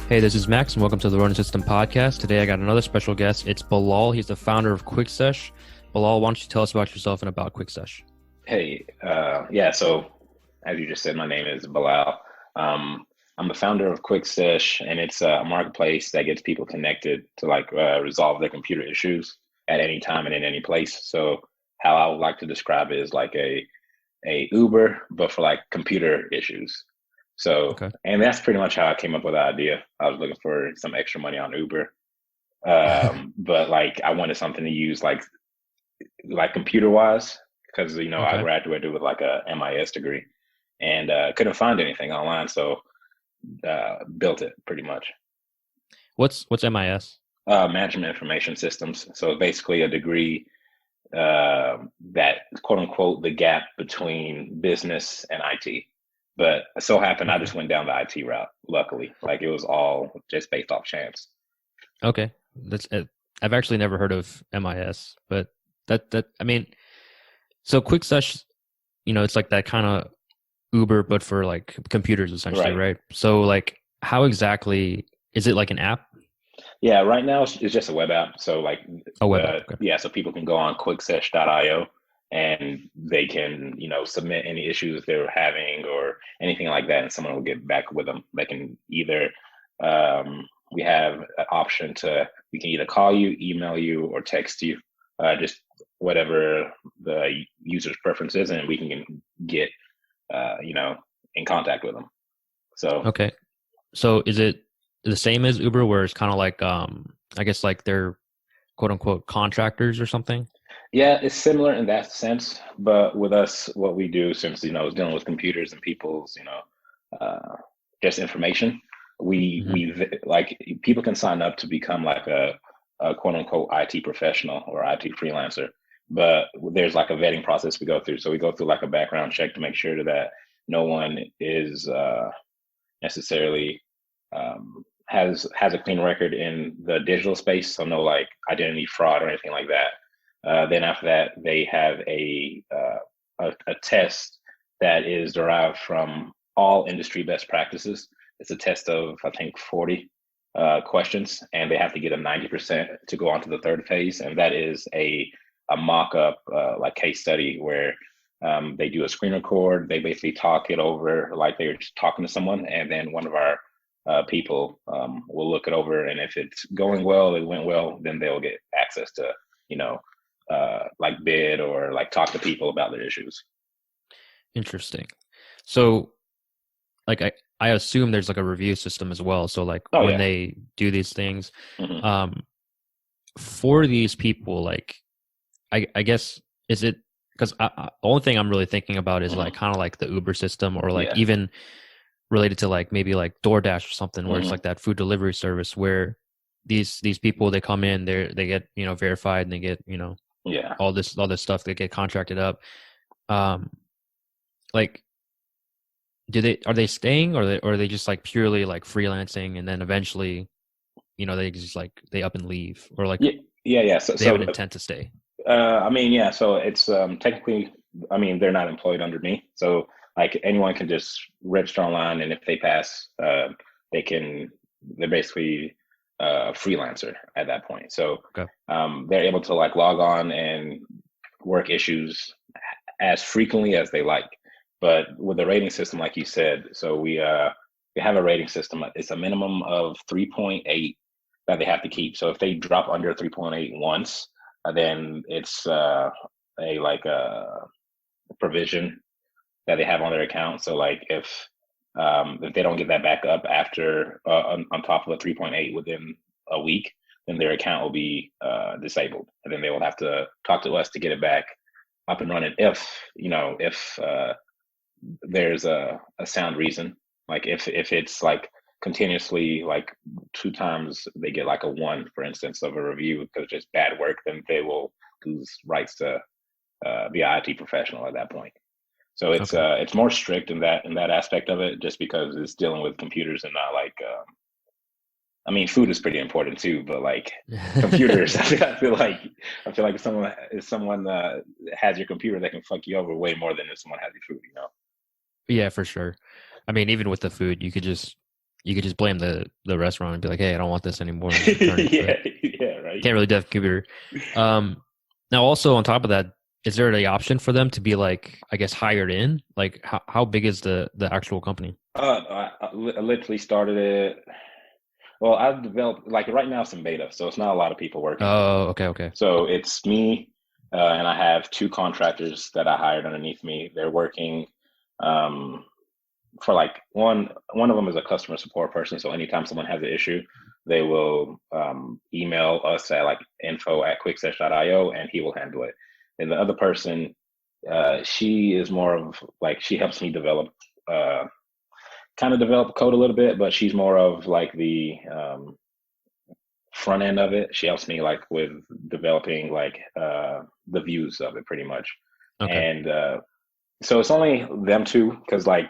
Hey, this is Max, and welcome to the Ronin System podcast. Today, I got another special guest. It's Belal. He's the founder of Sesh. Belal, why don't you tell us about yourself and about Sesh? Hey, so as you just said, my name is Belal. I'm the founder of Sesh, and it's a marketplace that gets people connected to resolve their computer issues at any time and in any place. So how I would like to describe it is like a Uber, but for like computer issues. So, Okay. and that's pretty much how I came up with the idea. I was looking for some extra money on Uber, but like I wanted something to use like computer wise, because I Okay. graduated with like a MIS degree and couldn't find anything online, so built it pretty much. What's MIS? Management information systems. So basically a degree that quote unquote the gap between business and IT. But it so happened I Okay. just went down the IT route. Luckily, like it was all just based off chance. Okay. That's I've actually never heard of MIS, but that I mean, so Sesh, it's like that kind of Uber, but for like computers essentially, Right. right? So like, how exactly is it like an app? Yeah, right now it's just a web app. So like A web app. Okay. so people can go on quicksesh.io and they can, submit any issues they're having or anything like that, and someone will get back with them. They can either we have an option to we can either call you, email you, or text you, just whatever the user's preference is, and we can get in contact with them. So Okay. So is it the same as Uber, where it's kind of like I guess like they're quote unquote contractors or something? yeah, it's similar in that sense, but with us, what we do, since it's dealing with computers and people's, just information, Hmm. like people can sign up to become like a quote unquote IT professional or IT freelancer, but there's like a vetting process we go through. So we go through like a background check to make sure that no one is necessarily has a clean record in the digital space, so no like identity fraud or anything like that. Then after that, they have a test that is derived from all industry best practices. It's a test of I think 40 questions, and they have to get a 90% to go on to the third phase, and that is a mock-up like case study where they do a screen record. They basically talk it over like they're just talking to someone, and then one of our people will look it over, and if it's going well, it went well, then they'll get access to you know like bid or like talk to people about their issues. Interesting. So like I assume there's like a review system as well. So like Oh when yeah. they do these things, Hmm. um, for these people, like I guess is it because the only thing I'm really thinking about is like Hmm. kind of like the Uber system or like Yeah. even related to like maybe like DoorDash or something where it's Hmm. like that food delivery service where these people they come in they get verified and they get Yeah. all this stuff they get contracted up. Um, like do they are they staying or are they just like purely like freelancing and then eventually they just like they up and leave or like Yeah. Yeah. Yeah. So, they have so an intent to stay? I mean, yeah. So it's technically, I mean, they're not employed under me. So like anyone can just register online, and if they pass, they can. They're basically freelancer at that point. So Okay. they're able to like log on and work issues as frequently as they like. But with the rating system, like you said, so we have a rating system. It's a minimum of 3.8 that they have to keep. So if they drop under 3.8 once, then it's a like a provision that they have on their account. So like if they don't get that back up after on top of a 3.8 within a week, then their account will be disabled, and then they will have to talk to us to get it back up and running. If there's a sound reason, like if it's like continuously like two times they get like a one, for instance, of a review because it's just bad work, then they will lose rights to be an IT professional at that point. So Okay. it's more strict in that aspect of it, just because it's dealing with computers and not like I mean, food is pretty important too, but like computers, I feel like if someone has your computer, they can fuck you over way more than if someone has your food. Yeah, for sure. I mean, even with the food, you could just you could just blame the restaurant and be like, hey, I don't want this anymore, and return it. But Yeah, yeah, you right. can't really dev computer. Um, Now also on top of that, is there the option for them to be like, I guess, hired in? Like, how big is the actual company? I literally started it. Well, I've developed like right now it's in beta, so it's not a lot of people working. Oh, okay, okay, So it's me, and I have two contractors that I hired underneath me. They're working um, for like one of them is a customer support person. So anytime someone has an issue, they will email us at like info@quicksesh.io, and he will handle it. And the other person, she is more of like she helps me develop, kind of develop code a little bit, but she's more of like the front end of it. She helps me like with developing like the views of it pretty much. okay, And so it's only them two because like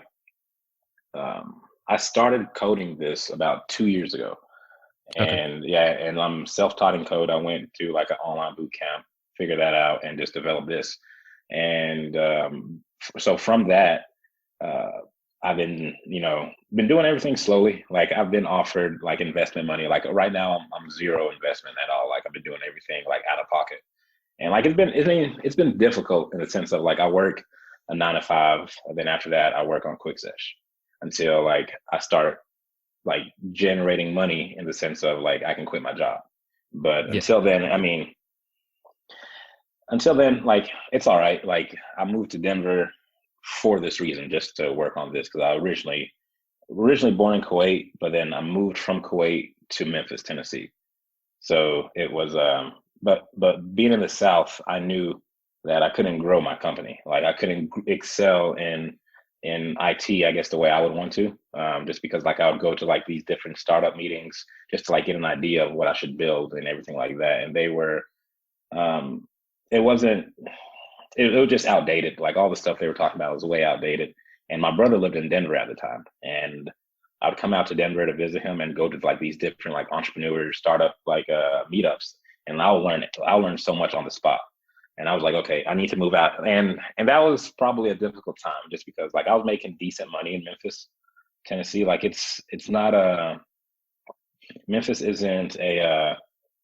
I started coding this about 2 years ago. okay. And yeah, and I'm self-taught in code. I went to like an online boot camp, figured that out, and just developed this. And so from that, uh, I've been, been doing everything slowly. Like I've been offered like investment money. Like right now, I'm zero investment at all. Like I've been doing everything like out of pocket, and like it's been difficult in the sense of like I work a 9 to 5, and then after that, I work on QuickSesh until like I start like generating money in the sense of like I can quit my job. But Yeah, until then, I mean, until then, like it's all right. Like I moved to Denver for this reason, just to work on this because I originally born in Kuwait, but then I moved from Kuwait to Memphis, Tennessee. So it was, but being in the South, I knew that I couldn't grow my company. Like I couldn't excel in IT, I guess the way I would want to, just because like I would go to like these different startup meetings just to like get an idea of what I should build and everything like that. And they were, um, it wasn't, it was just outdated. Like all the stuff they were talking about was way outdated. And my brother lived in Denver at the time, and I would come out to Denver to visit him and go to like these different like entrepreneur startup like meetups, and I'll learn so much on the spot. And I was like, okay, I need to move out, and that was probably a difficult time just because like I was making decent money in Memphis, Tennessee. Like it's not a Memphis isn't a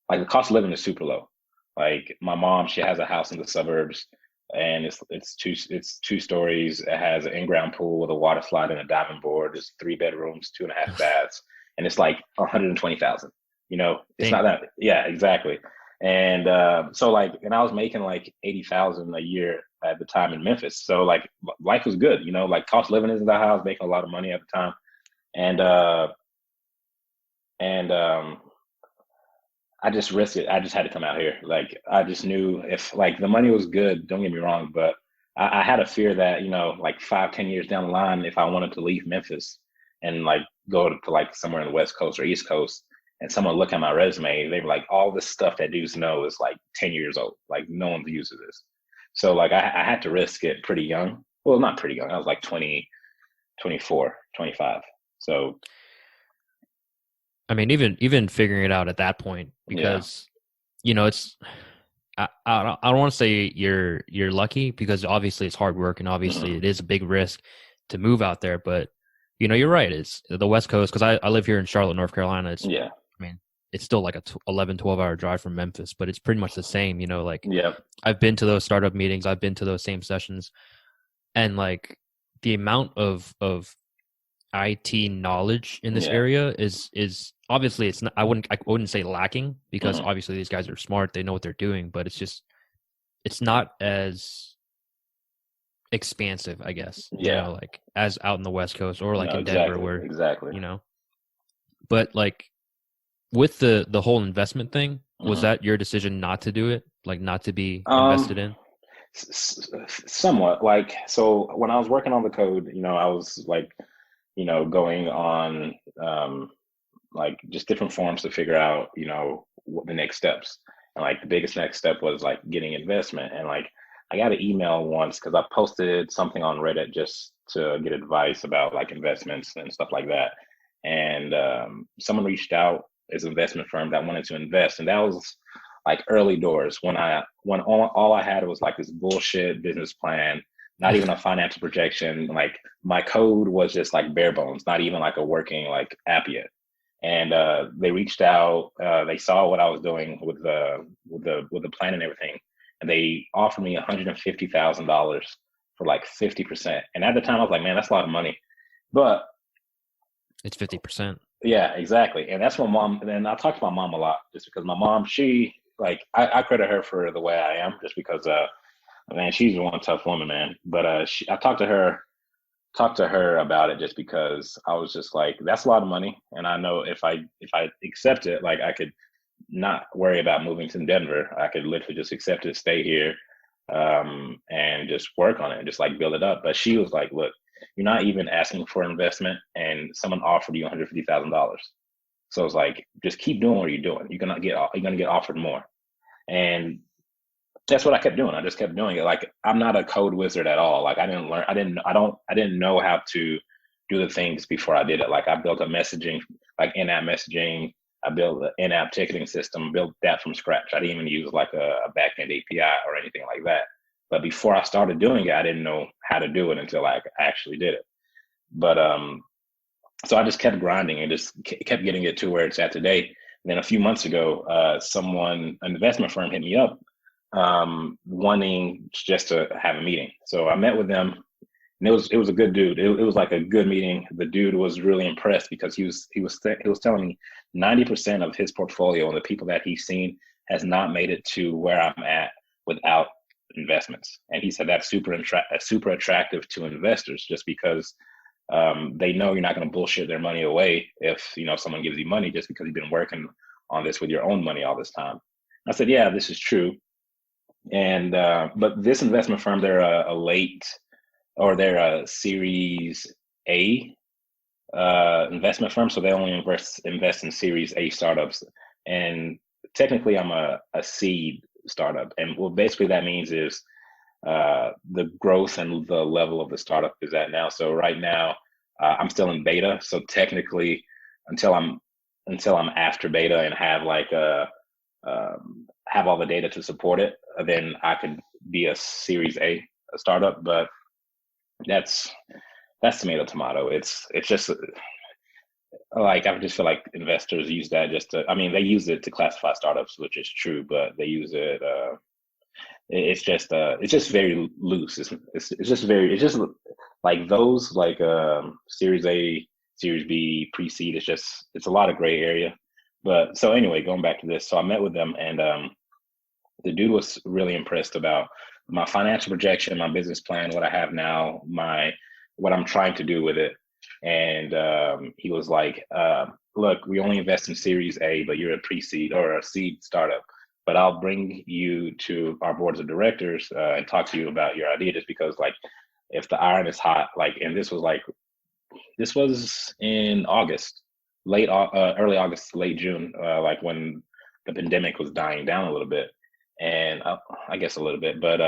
like the cost of living is super low. Like my mom, she has a house in the suburbs, and it's two stories. It has an in-ground pool with a water slide and a diving board. It's 3 bedrooms, 2.5 baths, and it's like 120,000. It's not damn. that. Yeah, exactly. And so like, and I was making like 80,000 a year at the time in Memphis. So like, life was good. Like cost of living isn't that high. I was making a lot of money at the time, and and I just risked it. I just had to come out here. Like I just knew if like the money was good, don't get me wrong, but I had a fear that, like 5, 10 years down the line, if I wanted to leave Memphis and like go to like somewhere in the West Coast or East Coast and someone look at my resume, they were like, all this stuff that dudes know is like 10 years old. Like no one's used to this. So like I had to risk it pretty young. Well, not pretty young. I was like 20, 24, 25. So I mean, even figuring it out at that point, yeah. because it's I don't want to say you're lucky because obviously it's hard work and obviously Hmm. it is a big risk to move out there, but you're right. It's the West Coast because I live here in Charlotte, North Carolina. Yeah. I mean, it's still like a 11, 12 hour drive from Memphis, but it's pretty much the same. Like Yeah. I've been to those startup meetings, I've been to those same sessions, and like the amount of IT knowledge in this Yeah. area is obviously it's not. I wouldn't say lacking because Hmm. obviously these guys are smart, they know what they're doing, but it's not as expansive, I guess. Yeah. Like as out in the West Coast or like No, in Denver, exactly, where exactly. you know. But like with the whole investment thing, was Hmm. that your decision not to do it, like not to be invested Um, in? Somewhat like so when I was working on the code, I was like, going on like just different forums to figure out, what the next steps. And like the biggest next step was like getting investment. And like I got an email once because I posted something on Reddit just to get advice about like investments and stuff like that. And someone reached out as an investment firm that wanted to invest, and that was like early doors when all I had was like this bullshit business plan not even a financial projection. Like my code was just like bare bones, not even like a working like app yet. And they reached out. They saw what I was doing with the plan and everything, and they offered me $150,000 for like 50%. And at the time, I was like, man, that's a lot of money. But It's 50%. yeah, exactly. And that's what mom. And then I talk to my mom a lot, just because my mom, she like I credit her for the way I am, just because man, she's one tough woman, man. But I talked to her about it, just because I was just like, that's a lot of money, and I know if I accept it, like I could not worry about moving to Denver. I could literally just accept it, stay here, and just work on it, and just like build it up. But she was like, look, you're not even asking for investment, and someone offered you $150,000. So it's like, just keep doing what you're doing. You're gonna get offered more. And that's what I kept doing. I just kept doing it. Like I'm not a code wizard at all. Like I didn't know how to do the things before I did it. Like I built a messaging, like in-app messaging. I built an in-app ticketing system, built that from scratch. I didn't even use like a backend API or anything like that. But before I started doing it, I didn't know how to do it until I actually did it. But so I just kept grinding and just kept getting it to where it's at today. And then a few months ago, an investment firm hit me up, wanting just to have a meeting. So I met with them, and it was a good dude. It was like a good meeting. The dude was really impressed, because he was telling me 90% of his portfolio and the people that he's seen has not made it to where I'm at without investments. And he said that's super attractive to investors, just because they know you're not going to bullshit their money away if someone gives you money just because you've been working on this with your own money all this time. I said, yeah, this is true. And but this investment firm, they're they're a Series A investment firm, so they only invest in Series A startups. And technically, I'm a seed startup, and what basically that means is the growth and the level of the startup is at now. So right now, I'm still in beta. So technically, until I'm after beta and have like have all the data to support it, then I could be a Series A startup. But that's tomato. It's just like, I just feel like investors use that just to. I mean, they use it to classify startups, which is true, but they use it. It's just very loose. It's just like those like Series A, Series B, pre-seed. It's a lot of gray area. But so anyway, going back to this, so I met with them, and the dude was really impressed about my financial projection, my business plan, what I have now, what I'm trying to do with it. And he was like, look, we only invest in Series A, but you're a pre-seed or a seed startup. But I'll bring you to our boards of directors and talk to you about your idea, just because like if the iron is hot, like, and this was in August, early August, late June, like when the pandemic was dying down a little bit, and I guess a little bit, but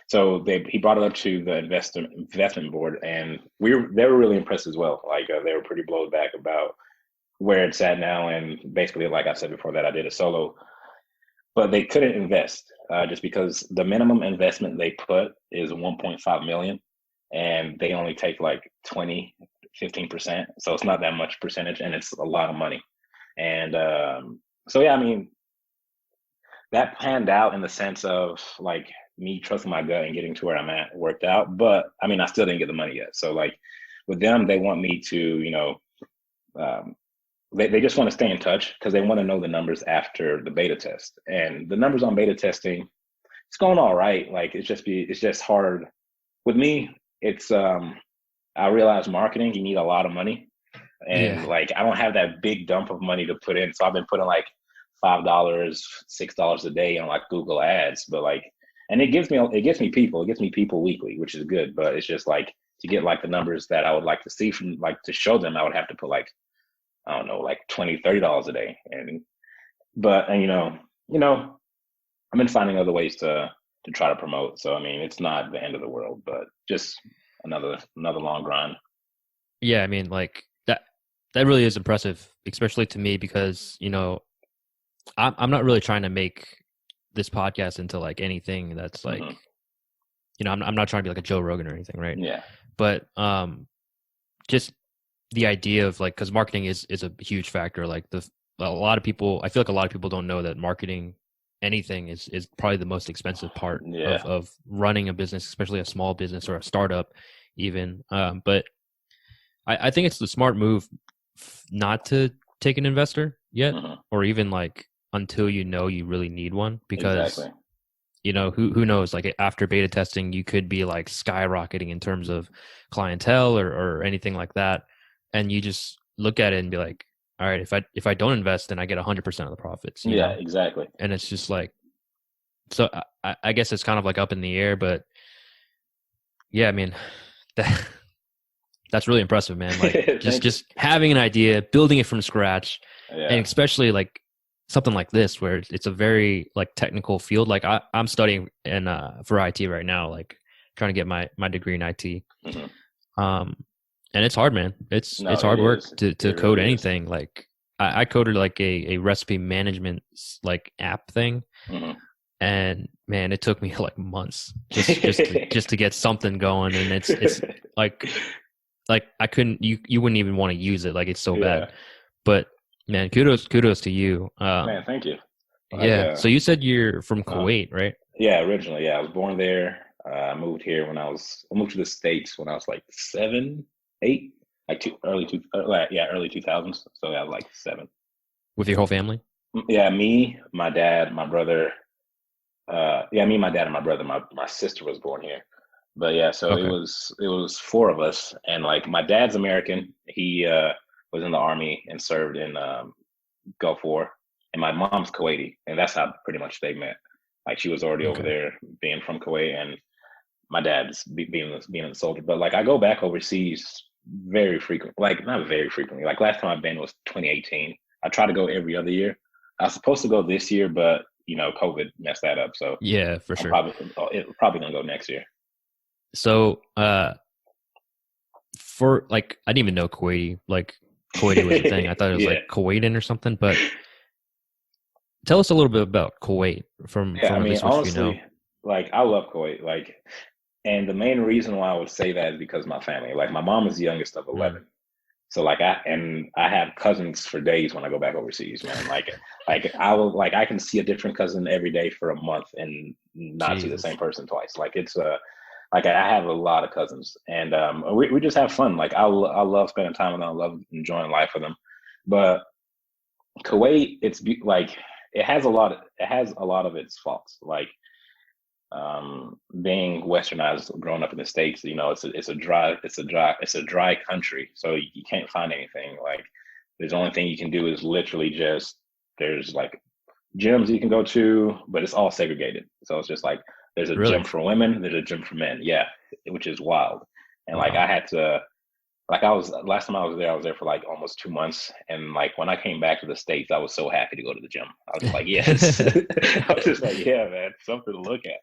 so he brought it up to the investment board, and they were really impressed as well. Like they were pretty blown back about where it's at now, and basically, like I said before, that I did a solo, but they couldn't invest just because the minimum investment they put is 1.5 million, and they only take like 15%. So it's not that much percentage, and it's a lot of money. And so yeah, I mean, that panned out in the sense of like me trusting my gut and getting to where I'm at worked out. But I mean, I still didn't get the money yet. So like with them, they want me to, they just want to stay in touch because they want to know the numbers after the beta test. And the numbers on beta testing, it's going all right. Like it's just hard. With me, it's I realize marketing, you need a lot of money. And like I don't have that big dump of money to put in. So I've been putting like $5, $6 a day on like Google ads. But like, and it gets me people weekly, which is good. But it's just like to get like the numbers that I would like to see from like to show them, I would have to put like, I don't know, like $20, $30 a day. And I've been finding other ways to try to promote. So I mean, it's not the end of the world, but just another long grind. Yeah, I mean, like that really is impressive, especially to me, because I'm not really trying to make this podcast into like anything that's like I'm not trying to be like a Joe Rogan or anything, right? Yeah. But just the idea of like, because marketing is a huge factor. Like a lot of people, I feel like a lot of people don't know that marketing anything is probably the most expensive part Yeah. of running a business, especially a small business or a startup, even. But I think it's the smart move not to take an investor yet, Hmm. or even like until you know you really need one, because Exactly. who knows, like after beta testing you could be like skyrocketing in terms of clientele or anything like that, and you just look at it and be like, all right, if I don't invest, then I get 100% of the profits, Yeah, exactly. and it's just like, so I guess it's kind of like up in the air, but yeah, I mean, that that's really impressive, man. Like just Thank you. just having an idea, building it from scratch, and Yeah. especially like something like this where it's a very like technical field. Like I'm studying in for IT right now, like trying to get my degree in IT. Hmm. Um, and it's hard, man. It's No, it hard work is. to It code really is. anything. Like I coded like a recipe management like app thing, Hmm. and man, it took me like months just to get something going, and it's like I couldn't, you wouldn't even want to use it, like it's so Yeah. bad. But man, kudos to you. Man, thank you. Like, Yeah, so you said you're from uh, Kuwait, right? yeah, originally, yeah, I was born there. I moved here I moved to the States when I was like 7, 8, like early 2000s. So yeah, I was like 7. With your whole family? Yeah, me, my dad, my brother. Yeah, me, my dad, and my brother. My sister was born here, but yeah, so Okay. it was 4 of us, and like my dad's American. He was in the army and served in Gulf War, and my mom's Kuwaiti, and that's how pretty much they met. Like she was already over Okay. there, being from Kuwait, and my dad's being a soldier. But like I go back overseas very frequent, like not very frequently. Like last time I've been was 2018. I try to go every other year. I was supposed to go this year, but COVID messed that up. So Yeah, for I'm sure. probably gonna go next year. So for like, I didn't even know Kuwaiti was a thing. I thought it was Yeah, like Kuwaitan or something. But tell us a little bit about Kuwait yeah. I from at mean, least what you know. honestly, like I love Kuwait. Like, and the main reason why I would say that is because of my family. Like, my mom is the youngest of Mm. 11. So like I have cousins for days when I go back overseas, man. Like I will like I can see a different cousin every day for a month and not see the same Jesus. person twice. Like it's like I have a lot of cousins, and we just have fun. Like I love spending time with them. I love enjoying life with them. But Kuwait, like it has a lot of its faults. Like being westernized, growing up in the states, it's a dry country, so you can't find anything. Like there's the only thing you can do is literally just there's like gyms you can go to, but it's all segregated. So it's just like there's a gym Really? for women, there's a gym for men. Yeah, which is wild. And like Wow. I had to like I was last time I was there for like almost 2 months, and like when I came back to the states, I was so happy to go to the gym. I was just like, yes, I was just like, yeah, man, something to look at.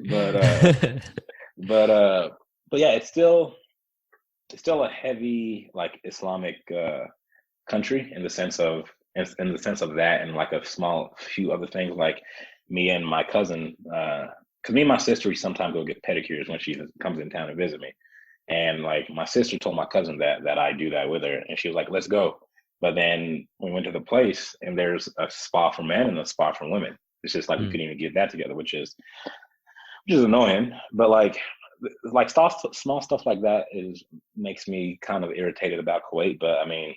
But but uh, but yeah, it's still a heavy like Islamic country in the sense of that, and like a small few other things like me and my cousin. Because me and my sister, we sometimes go get pedicures when she comes in town to visit me. And like my sister told my cousin that I do that with her, and she was like, "Let's go." But then we went to the place, and there's a spa for men and a spa for women. It's just like we Mm. couldn't even get that together, which is annoying. But like small stuff like that is makes me kind of irritated about Kuwait. But I mean,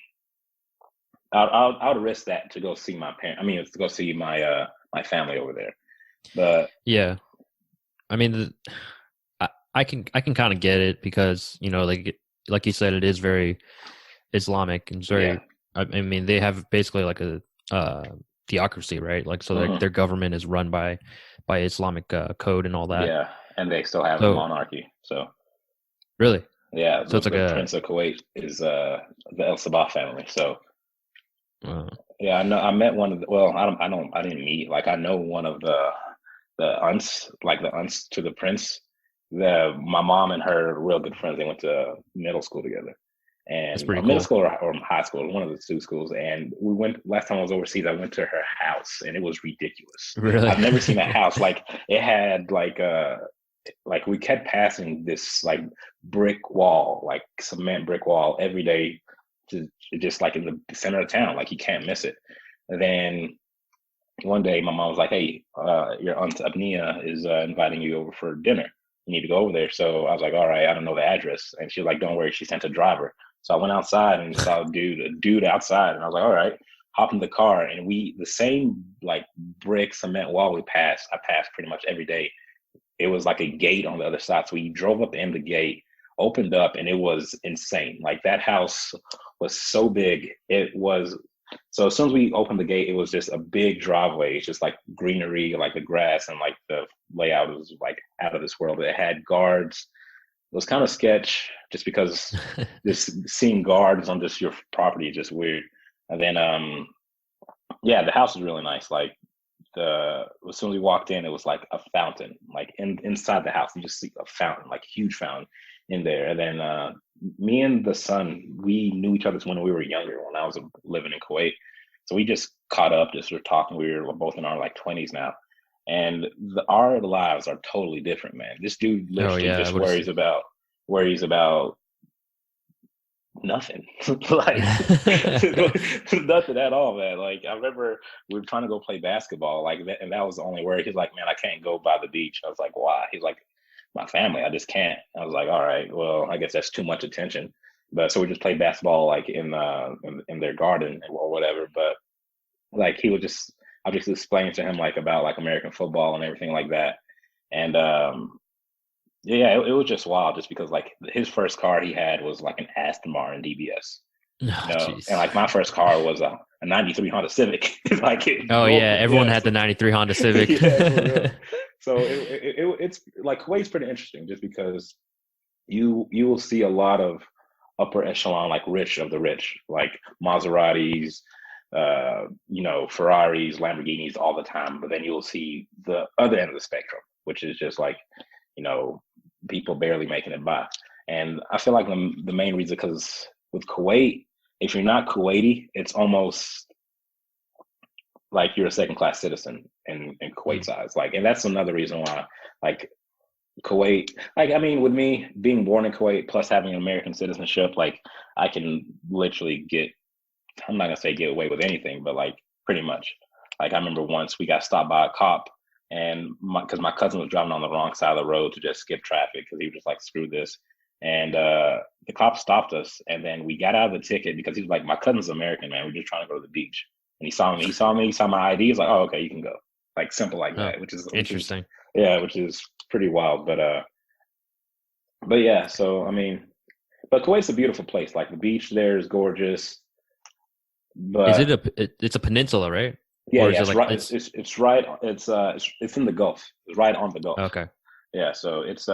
I would risk that to go see my parent. I mean, to go see my family over there. But Yeah. I mean, I can kind of get it because like you said, it is very Islamic and it's yeah, very. I mean, they have basically like a theocracy, right? Like, so hmm their government is run by Islamic code and all that. yeah, and they still have a So monarchy. So really, yeah, so it's like the a Prince of Kuwait is the El Sabah family. So uh, yeah, I know I met one of the well, I didn't meet like I know one of the aunts, like the aunts to the prince. My mom and her are real good friends. They went to middle school together, that's and pretty or middle cool. school or high school, one of the two schools. And we went last time I was overseas. I went to her house, and it was ridiculous. Really? I've never seen a house like it had like like we kept passing this like brick wall, like cement brick wall every day, just like in the center of town. Like you can't miss it. And then one day my mom was like, "Hey, your aunt Abnia is inviting you over for dinner. You need to go over there." So I was like, "All right, I don't know the address." And she was like, "Don't worry, she sent a driver." So I went outside and saw a dude outside, and I was like, "All right." Hop in the car, and the same like brick cement wall I passed pretty much every day. It was like a gate on the other side. So we drove up in the gate, opened up, and it was insane. Like that house was so big. It was so as soon as we opened the gate, it was just a big driveway. It's just like greenery, like the grass, and like the layout was like out of this world. It had guards. It was kind of sketch just because just seeing guards on just your property is just weird. And then yeah, the house was really nice. Like as soon as we walked in, it was like a fountain. Like inside the house, you just see a fountain, like huge fountain in there. And then me and the son, we knew each other when we were younger. When I was living in Kuwait, so we just caught up, just were talking. We were both in our like 20s now, and our lives are totally different, man. This dude Oh literally yeah, I just would have said. worries about nothing. Like nothing at all, man. Like I remember we were trying to go play basketball, like that, and that was the only worry. He's like, "Man, I can't go by the beach." I was like, "Why?" He's like, "My family, I just can't." I was like, "All right, well, I guess that's too much attention." But so we just played basketball like in their garden or whatever. But like he would just I just explained to him like about like American football and everything like that. And yeah, it was just wild just because like his first car he had was like an Aston Martin DBS, Oh, and jeez. like my first car was a 93 Honda Civic. Like it Oh drove, yeah, everyone yeah, had the so, '93 Honda Civic. yeah, for real. So it's like Kuwait's pretty interesting just because you will see a lot of upper echelon, like rich of the rich, like Maseratis, Ferraris, Lamborghinis all the time. But then you'll see the other end of the spectrum, which is just like, you know, people barely making it by. And I feel like the main reason, because with Kuwait, if you're not Kuwaiti, it's almost like you're a second class citizen in Mm. Kuwait's eyes. Like, and that's another reason why, like, Kuwait, like, I mean, with me being born in Kuwait plus having American citizenship, like, I can literally I'm not gonna say get away with anything, but like, pretty much. Like, I remember once we got stopped by a cop, and because my cousin was driving on the wrong side of the road to just skip traffic because he was just like, screw this. And the cop stopped us, and then we got out of the ticket because he was like, my cousin's American, man. We're just trying to go to the beach. And he saw my ID. He's like, oh, okay, you can go. Like simple like Oh, that, which is interesting. yeah, which is pretty wild. But yeah, so I mean, but Kuwait's a beautiful place. Like the beach there is gorgeous. Is it But it's a peninsula, right? yeah, Or is yeah, it it's like right. It's right. It's in the Gulf. It's right on the Gulf. okay? Yeah, so it's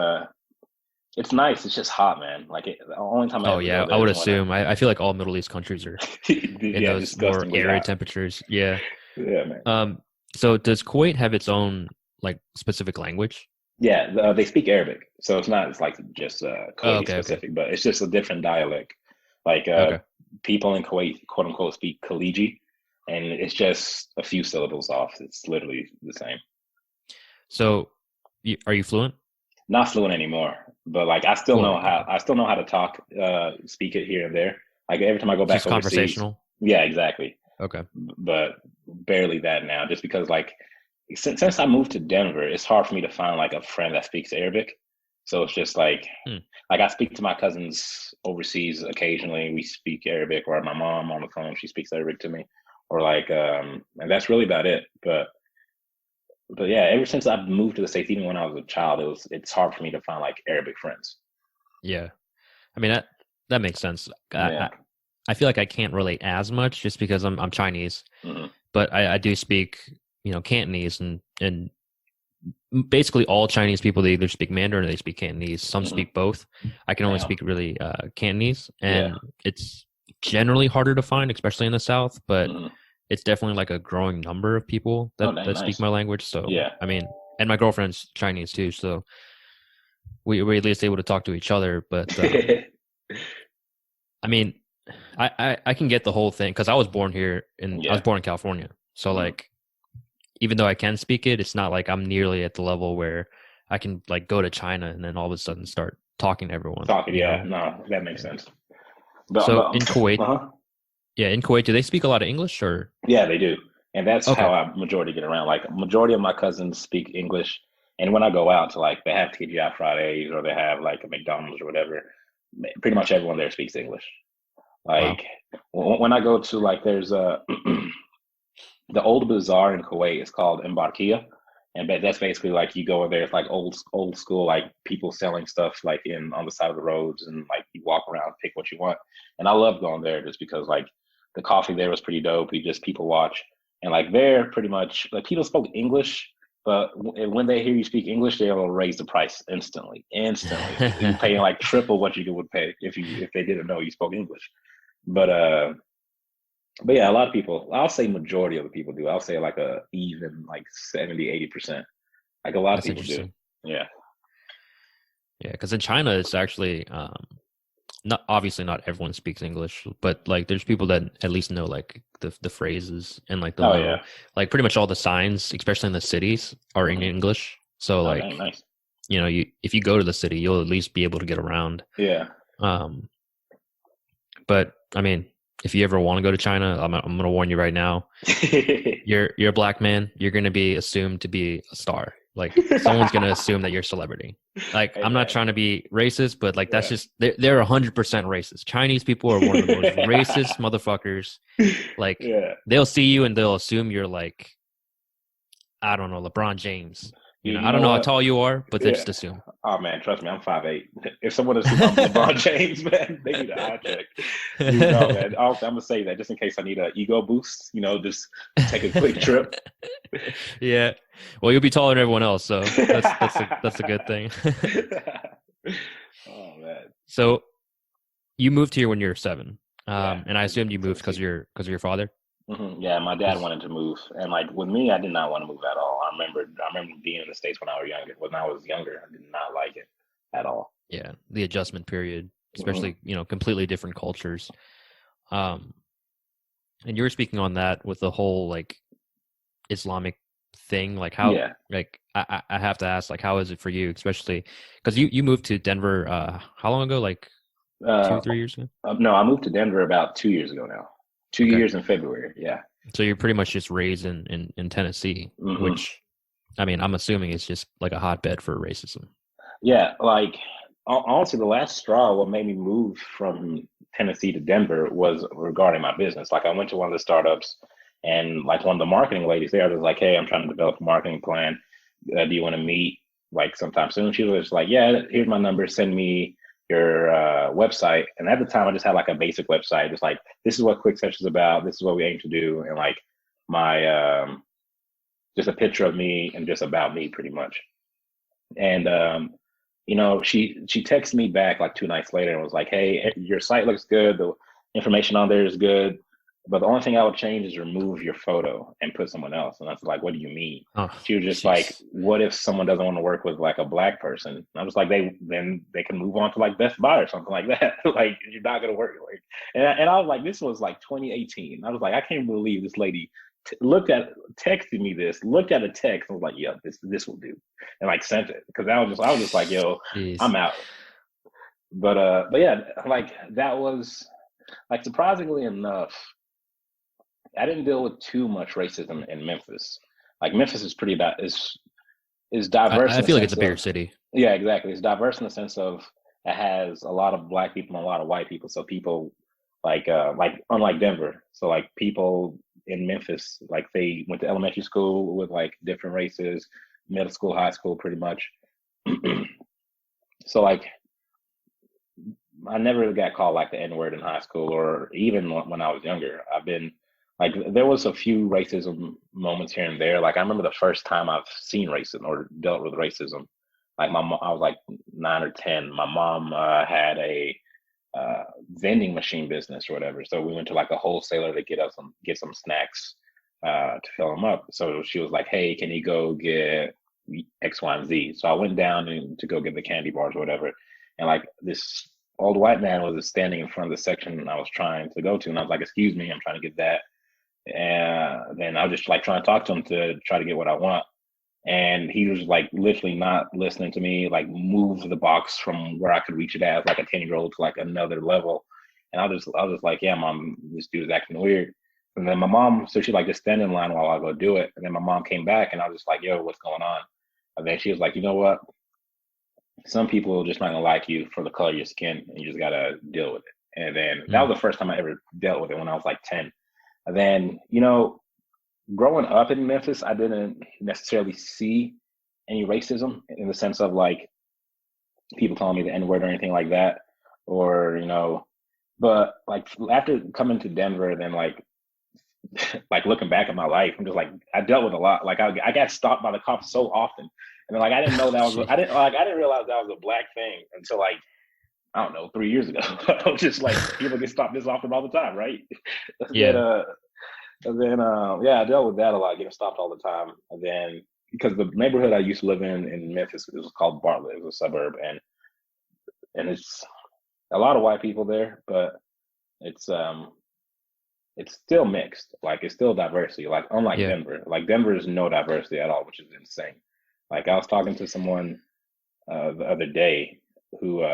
nice. It's just hot, man. Like the only time I Oh ever yeah, go I there would is when assume. I feel like all Middle East countries are in yeah, those more disgustingly arid hot. temperatures. Yeah. Yeah, man. Um. So does Kuwait have its own like specific language? Yeah, they speak Arabic, so it's like just Oh, Kuwaiti okay. Okay. specific, but it's just a different dialect. Like Okay. people in Kuwait, quote unquote, speak Khaliji, and it's just a few syllables off. It's literally the same. So, are you fluent? Not fluent anymore, but like Well, okay. I still know how to talk, speak it here and there. Like every time I go back Just overseas, conversational. yeah, exactly. Okay. But barely that now, just because like since I moved to Denver, it's hard for me to find like a friend that speaks Arabic. So it's just Hmm. like I speak to my cousins overseas occasionally. We speak Arabic, or my mom on the phone, she speaks Arabic to me, or like and that's really about it. But yeah, ever since I've moved to the States, even when I was a child, it's hard for me to find like Arabic friends. Yeah. I mean that makes sense. Yeah. I feel like I can't relate as much just because I'm Chinese, Hmm. but I do speak Cantonese and basically all Chinese people, they either speak Mandarin or they speak Cantonese. Some Hmm. speak both. I can only Damn. speak really Cantonese, Yeah. and it's generally harder to find, especially in the South. But Hmm. it's definitely like a growing number of people Oh, that dang, speak nice. my language. So Yeah. I mean, and my girlfriend's Chinese too, so we're at least able to talk to each other. But I mean, I can get the whole thing because I was Yeah. born in California, so Hmm. like even though I can speak it, it's not like I'm nearly at the level where I can like go to China and then all of a sudden start talking to everyone, Talking, you yeah, know? no, that makes Yeah. sense. So But in Kuwait, uh-huh. yeah, in Kuwait, do they speak a lot of English or? Yeah, they do. And that's how Okay. I majority get around. Like majority of my cousins speak English. And when I go out to like they have TGI Fridays or they have like a McDonald's or whatever, pretty much everyone there speaks English. Wow. Like when I go to like there's a the old bazaar in Kuwait is called Embarkia. And that's basically like you go in there, it's like old school, like people selling stuff like in on the side of the roads, and like you walk around, pick what you want. And I love going there just because like the coffee there was pretty dope. You just people watch, and like there, pretty much like people spoke English, but when they hear you speak English, they'll raise the price instantly. Instantly, you paying like triple what you would pay if they didn't know you spoke English. But but yeah, a lot of people, I'll say majority of the people do. I'll say like a even like 70, 80%. Like a lot of That's people do. interesting. Yeah. Yeah, because in China, it's actually not obviously not everyone speaks English, but like there's people that at least know like the phrases and like they'll Oh know yeah. like pretty much all the signs, especially in the cities, are in Hmm. English. So Oh dang, like nice. you know, you if you go to the city, you'll at least be able to get around. Yeah. Um, but I mean, if you ever want to go to China, I'm gonna warn you right now. You're a black man. You're gonna be assumed to be a star. Like someone's gonna assume that you're a celebrity. Like Hey I'm not man. trying to be racist, but like that's Yeah. just they're 100% racist. Chinese people are one of the most racist motherfuckers. Like Yeah. they'll see you and they'll assume you're like I don't know LeBron James. You know You I don't know know how what? tall you are, but they Yeah. just assume. Oh man, trust me, I'm 5'8". If someone assumes I'm LeBron James, man, they need an eye check. You know, man. I'm gonna say that just in case I need a ego boost. You know, just take a quick trip. Yeah. Well, you'll be taller than everyone else, so that's a good thing. Oh man. So you moved here when you were 7, Yeah, and I assumed you moved because Tennessee. your father. Yeah, my dad 'Cause- wanted to move, and like with me, I did not want to move at all. I remember being in the states when I was younger. When I was younger, I did not like it at all. yeah, the adjustment period, Hmm. especially completely different cultures. Um, and you were speaking on that with the whole like Islamic thing, like how Yeah. like I have to ask like how is it for you, especially because you moved to Denver how long ago? Like two, Uh, 3 years ago? no, I moved to Denver about 2 years ago now. Two Okay. years in February. Yeah. So you're pretty much just raised in Tennessee, Hmm. which I mean, I'm assuming it's just like a hotbed for racism. Yeah. Like honestly, the last straw what made me move from Tennessee to Denver was regarding my business. Like I went to one of the startups, and like one of the marketing ladies there was like, "Hey, I'm trying to develop a marketing plan. Do you want to meet like sometime soon?" She was like, "Yeah, here's my number. Send me your website." And at the time, I just had like a basic website, just like this is what Quick Sesh is about. This is what we aim to do, and like my just a picture of me and just about me, pretty much. And she texted me back like 2 nights later and was like, "Hey, your site looks good. The information on there is good, but the only thing I would change is remove your photo and put someone else." And I was like, "What do you mean?" Oh, She was just like, jeez. "What if someone doesn't want to work with like a black person?" And I was like, "They can move on to like Best Buy or something like that. Like you're not gonna work like." And I was like, "This was like 2018." I was like, "I can't believe this lady." Texted me this, looked at a text, and was like, "Yeah, this will do," and like sent it because I was just like, "Yo, Jeez. I'm out." But yeah, like that was like surprisingly enough, I didn't deal with too much racism in Memphis. Like Memphis is pretty is diverse I in the feel like it's a sense bigger of, city. yeah, exactly. It's diverse in the sense of it has a lot of black people and a lot of white people. So people like unlike Denver, so like people in Memphis, like they went to elementary school with like different races, middle school, high school, pretty much. So like I never got called like the N word in high school or even when I was younger. I've been like there was a few racism moments here and there. Like I remember the first time I've seen racism or dealt with racism. Like I was like 9 or 10. My mom had a vending machine business or whatever. So we went to like a wholesaler to get some snacks to fill them up. So she was like, "Hey, can you go get X, Y, and Z?" So I went down to go get the candy bars or whatever, and like this old white man was standing in front of the section I was trying to go to, and I was like, "Excuse me, I'm trying to get that." And then I was just like trying to talk to him to try to get what I want. and he was like literally not listening to me, like moved the box from where I could reach it as like a 10-year old to like another level. And I was just like, yeah, mom, this dude is acting weird. And then my mom, so she like just stand in line while I go do it. And then my mom came back and I was just like, yo, what's going on? And then she was like, you know what? Some people are just not gonna like you for the color of your skin, and you just gotta deal with it. And then that Mm. was the first time I ever dealt with it when I was like 10. And then, growing up in Memphis, I didn't necessarily see any racism in the sense of like people calling me the N word or anything like that, or but like after coming to Denver, then like looking back at my life, I'm just like I dealt with a lot. Like I got stopped by the cops so often, and then like I didn't know that was Jeez. I didn't realize that was a black thing until like I don't know 3 years ago. I was just like people get stopped this often all the time, right? then Yeah. uh yeah, I dealt with that a lot, getting stopped all the time. And then because the neighborhood I used to live in Memphis, it was called Bartlett. It was a suburb, and it's a lot of white people there, but it's um it's still mixed. Like it's still diversity. Like unlike Yeah. Denver, like Denver is no diversity at all, which is insane. Like I was talking to someone the other day who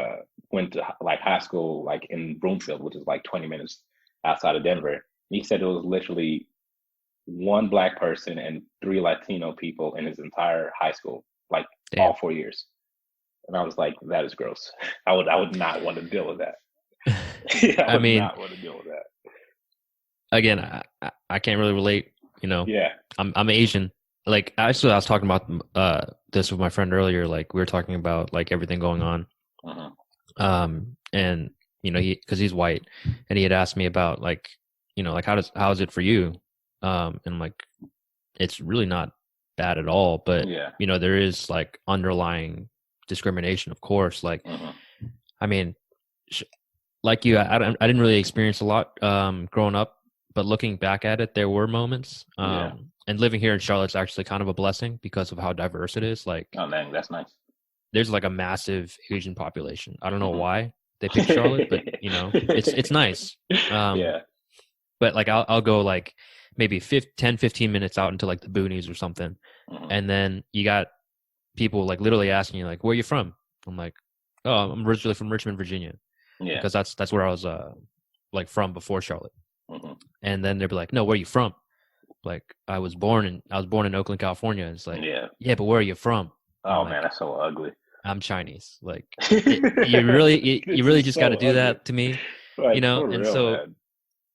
went to like high school like in Broomfield, which is like 20 minutes outside of Denver. And he said it was literally one black person and three Latino people in his entire high school, like all Damn. 4 years. And I was like, that is gross. I would not want to deal with that. I I would mean, not want to deal with that. again, I can't really relate. You know, Yeah. I'm Asian. Like actually, I was talking about this with my friend earlier. Like we were talking about like everything going on. Uh-huh. And because he's white, and he had asked me about like like how is it for you? And I'm like, it's really not bad at all, but Yeah. there is like underlying discrimination, of course. Like, Uh-huh. I mean, like you, I didn't really experience a lot growing up, but looking back at it, there were moments. Yeah. And living here in Charlotte's actually kind of a blessing because of how diverse it is. Like, Oh man, that's nice. there's like a massive Asian population. I don't know Uh-huh. why they picked Charlotte, but it's nice. Um, Yeah. but like I'll go like maybe 10-15 minutes out into like the boonies or something, Uh-huh. and then you got people like literally asking you like, where are you from? I'm like, oh, I'm originally from Richmond, Virginia, Yeah. because that's where I was like from before Charlotte. Uh-huh. And then they'd be like, no, where are you from? Like I was born in Oakland, California. And it's like, Yeah. yeah, but where are you from? I'm Oh man, like, that's so ugly. I'm Chinese. Like you This really is just got so to do ugly. that to me, Like for And real, so man.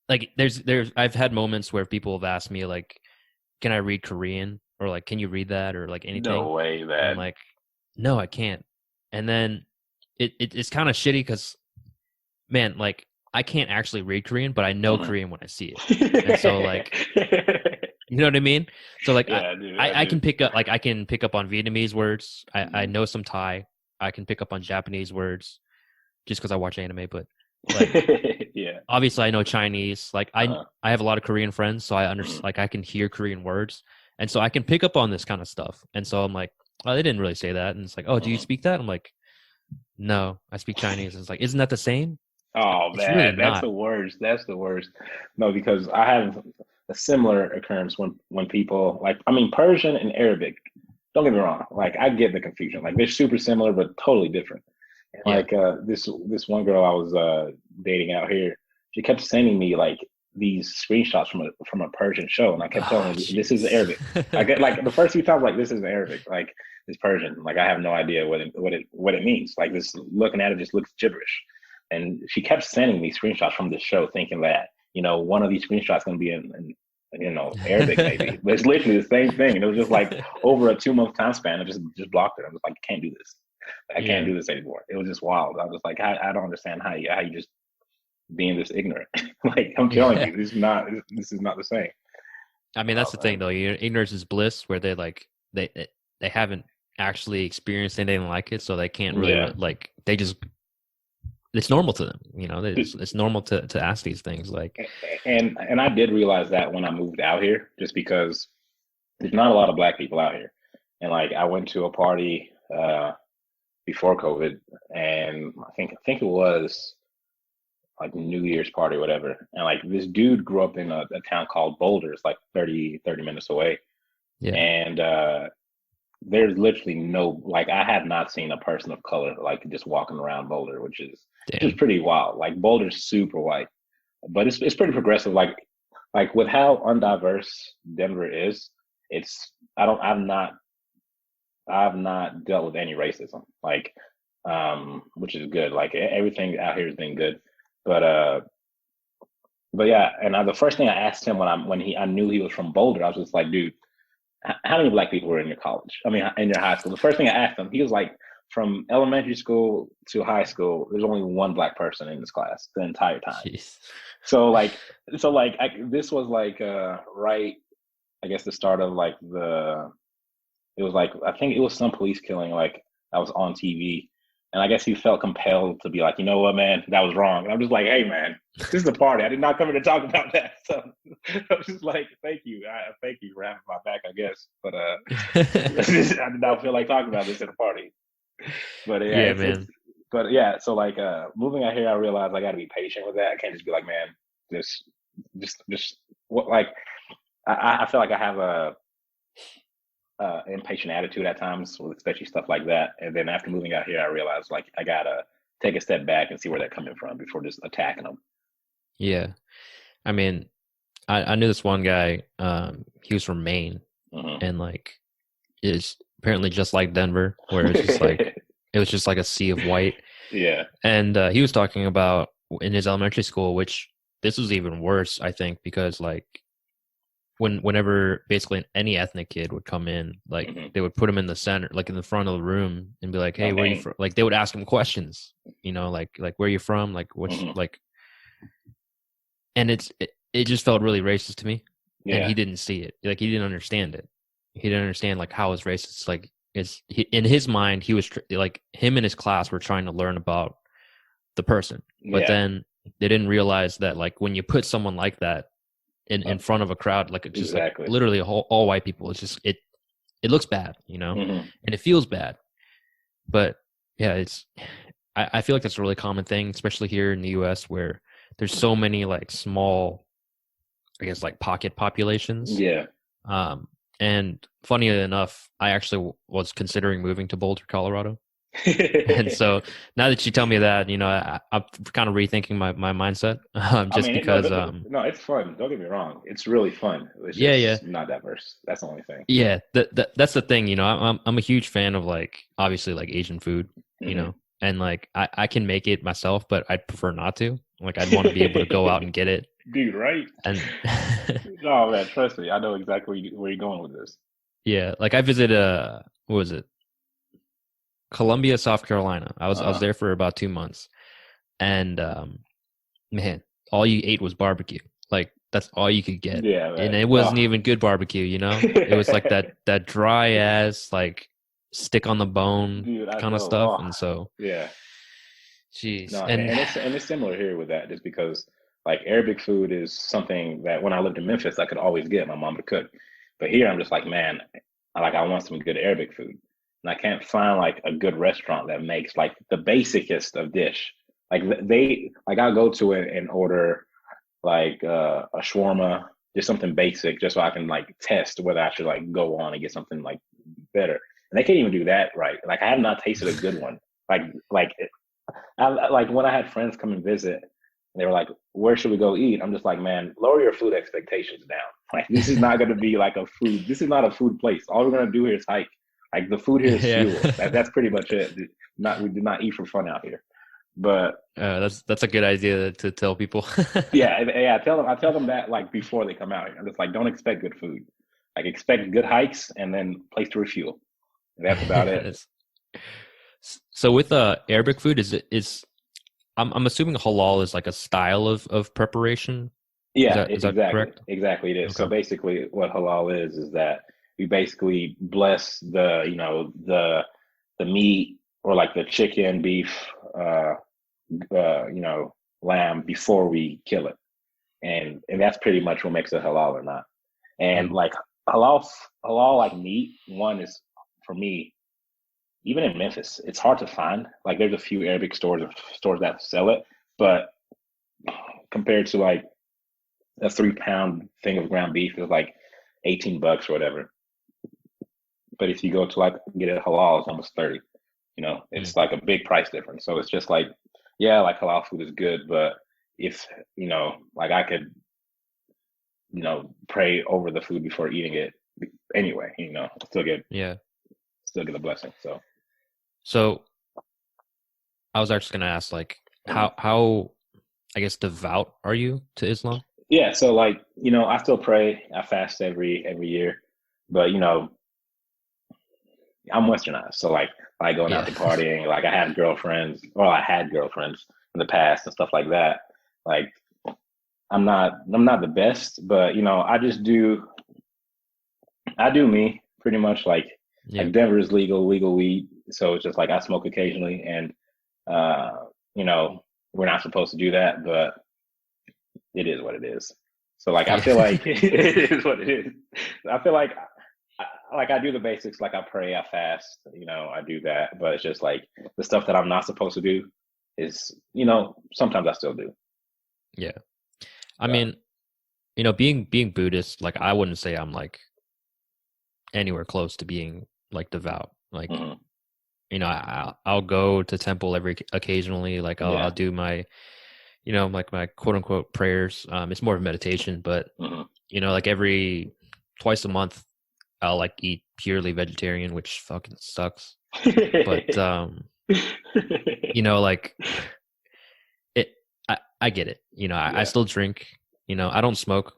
like there's I've had moments where people have asked me like, can I read Korean, or like, can you read that, or like anything? No way, And I'm man. like, no, I can't. And then it's kind of shitty because, man, like I can't actually read Korean, but I know Uh-huh. Korean when I see it. And so like, you know what I mean? So like Yeah, I I do. can pick up, like I can pick up on Vietnamese words. I Mhm. know some Thai. I can pick up on Japanese words just because I watch anime. But like Yeah. obviously I know Chinese. Like Uh-huh. I have a lot of Korean friends, so I understand. Mhm. Like I can hear Korean words, and so I can pick up on this kind of stuff. And so I'm like, oh, they didn't really say that. And it's like, oh, do you Mhm. speak that? I'm like, no, I speak Chinese. And it's like, isn't that the same? It's like, Oh it's really man, that's not. the worst. That's the worst. No, because I have a similar occurrence when people like I mean Persian and Arabic. Don't get me wrong. Like I get the confusion. Like they're super similar but totally different. And Yeah. like this one girl I was dating out here, she kept sending me like these screenshots from a Persian show, and I kept Oh, telling her this is jeez. Arabic. I get like the first few times like this is Arabic, like it's Persian. Like I have no idea what it means. Like this looking at it just looks gibberish. And she kept sending me screenshots from this show, thinking that one of these screenshots going to be in Arabic maybe, but it's literally the same thing. And it was just like over a 2 month time span. I just blocked it. I was like, I can't do this. I can't Yeah. do this anymore. It was just wild. I was like, I don't understand how you just being this ignorant. Like I'm telling Yeah. you, this is not the same. I mean, that's Oh the thing man. though. Ignorance is bliss, where they like they haven't actually experienced anything like it, so they can't really Yeah. like they just it's normal to them. It's normal to ask these things. Like, And I did realize that when I moved out here, just because there's not a lot of black people out here. And like I went to a party before COVID, and I think it was like New Year's party or whatever. And like this dude grew up in a town called Boulder. It's like 30 minutes away. yeah, And there's literally no, like, I have not seen a person of color like just walking around Boulder, which is Damn. pretty wild. Like Boulder's super white, but it's pretty progressive. Like with how undiverse Denver is, it's I don't I've not dealt with any racism. Like, which is good. Like everything out here has been good. But but yeah, and the first thing I asked him I knew he was from Boulder, I was just like, dude, how many black people were in your college? I mean, in your high school. The first thing I asked him, he was like, from elementary school to high school, there's only one black person in this class the entire time. Jeez. So like, this was like right, I guess the start of like it was like I think it was some police killing like that was on TV, and I guess he felt compelled to be like, you know what, man, that was wrong. And I'm just like, hey, man, this is the party. I did not come here to talk about that. So I was just like, thank you for having my back, I guess. But I did not feel like talking about this at a party. But yeah, Yeah, it's man. but yeah. So like moving out here, I realized I got to be patient with that. I can't just be like, man, just just what like I feel like I have a impatient attitude at times, especially stuff like that. And then after moving out here, I realized like I gotta take a step back and see where they're coming from before just attacking them. Yeah. I mean, I knew this one guy, he was from Maine, Hmm. and like it's apparently just like Denver, where it's just like it was just like a sea of white. Yeah. And he was talking about in his elementary school, which this was even worse, I think, because like whenever basically any ethnic kid would come in, like Hmm. they would put him in the center, like in the front of the room, and be like, Oh "Hey, where are you dang. from?" Like they would ask him questions, like where are you from, like what's Hmm. like, and it just felt really racist to me, and he Yeah. didn't see it, like he didn't understand it. He didn't understand like how it's racist. Like in his mind, he was like him and his class were trying to learn about the person, but Yeah. then they didn't realize that like when you put someone like that Uh, in front of a crowd, like it's just like exactly. literally all white people, it's just it looks bad, Hmm. and it feels bad. But yeah, I feel like that's a really common thing, especially here in the US, where there's so many like small, I guess, like pocket populations. Yeah. um and funny enough, I actually was considering moving to Boulder, Colorado. And so now that you tell me that, I'm kind of rethinking my mindset, I just mean, no, because, no, it's fun. Don't get me wrong. It's really fun. It's yeah, yeah, just not diverse. That's the only thing. yeah. That's the thing. I'm a huge fan of like obviously like Asian food, Hmm. and like I can make it myself, but I'd prefer not to. Like I'd want to be able to go out and get it, Dude, right? and Oh man, trust me, I know exactly where you're going with this. yeah, like I visited what was it, Columbia, South Carolina. I was Uh-huh. there for about 2 months, and man, all you ate was barbecue. Like that's all you could get, Yeah, and man. it wasn't Oh. even good barbecue. It was like that dry ass like stick on the bone Dude, I kind of know. stuff. Oh, And so, yeah. jeez, No, and and it's similar here with that, just because like Arabic food is something that when I lived in Memphis, I could always get my mom to cook. But here, I'm just like, man, I want some good Arabic food, and I can't find like a good restaurant that makes like the basicest of dish. Like they, like I'll go to it and order like a shawarma, just something basic, just so I can like test whether I should like go on and get something like better. And they can't even do that right. Like I have not tasted a good one. Like like like when I had friends come and visit, and they were like, "Where should we go eat?" I'm just like, "Man, lower your food expectations down. Like this is not going to be like a food. This is not a food place. All we're going to do here is hike. Like the food here is yeah, fuel. That's pretty much it. Not we do not eat for fun out here. But that's a good idea to tell people. yeah, yeah. I tell them that like before they come out here. I'm just like, don't expect good food. Like expect good hikes and then place to refuel. And that's about it. It's- so with Arabic food, is I'm assuming halal is like a style of preparation. Is Yeah, that is that exactly. correct? Exactly it is. So Okay. basically what halal is that we basically bless the meat or like the chicken, beef, uh you know, lamb before we kill it. And that's pretty much what makes it halal or not. And Mm. like halal halal like meat, one is for me, even in Memphis, it's hard to find. Like there's a few Arabic stores that sell it, but compared to like a 3 pound thing of ground beef is like $18 or whatever. but if you go to like get it halal, it's almost 30. You know, Mm. it's like a big price difference. So it's just like, yeah, like halal food is good, but if you know, like I could, you know, pray over the food before eating it anyway. You know, Yeah. still get a blessing. So So I was actually gonna ask, like, mhm. how I guess devout are you to Islam? Yeah, so like you know, I still pray. I fast every year, but you know, I'm westernized, so like going out Yeah. to partying. Like I have girlfriends, or I had girlfriends in the past and stuff like that. Like I'm not the best, but you know, I do me pretty much. Yeah. Like Denver is legal weed, so it's just like I smoke occasionally, and uh, you know, we're not supposed to do that, but it is what it is. So like I Yeah. feel like it is what it is. I feel like I do the basics, like I pray, I fast, you know, I do that, but it's just like the stuff that I'm not supposed to do is, you know, sometimes I still do. Yeah. I So, mean, being Buddhist, like I wouldn't say I'm like anywhere close to being like devout. Like, mhm. I'll go to temple every occasionally. Like I'll Yeah. do my, like my quote unquote prayers. It's more of meditation, but Hmm. like every twice a month, I'll like eat purely vegetarian, which fucking sucks. But like it, I get it. I Yeah. still drink. I don't smoke.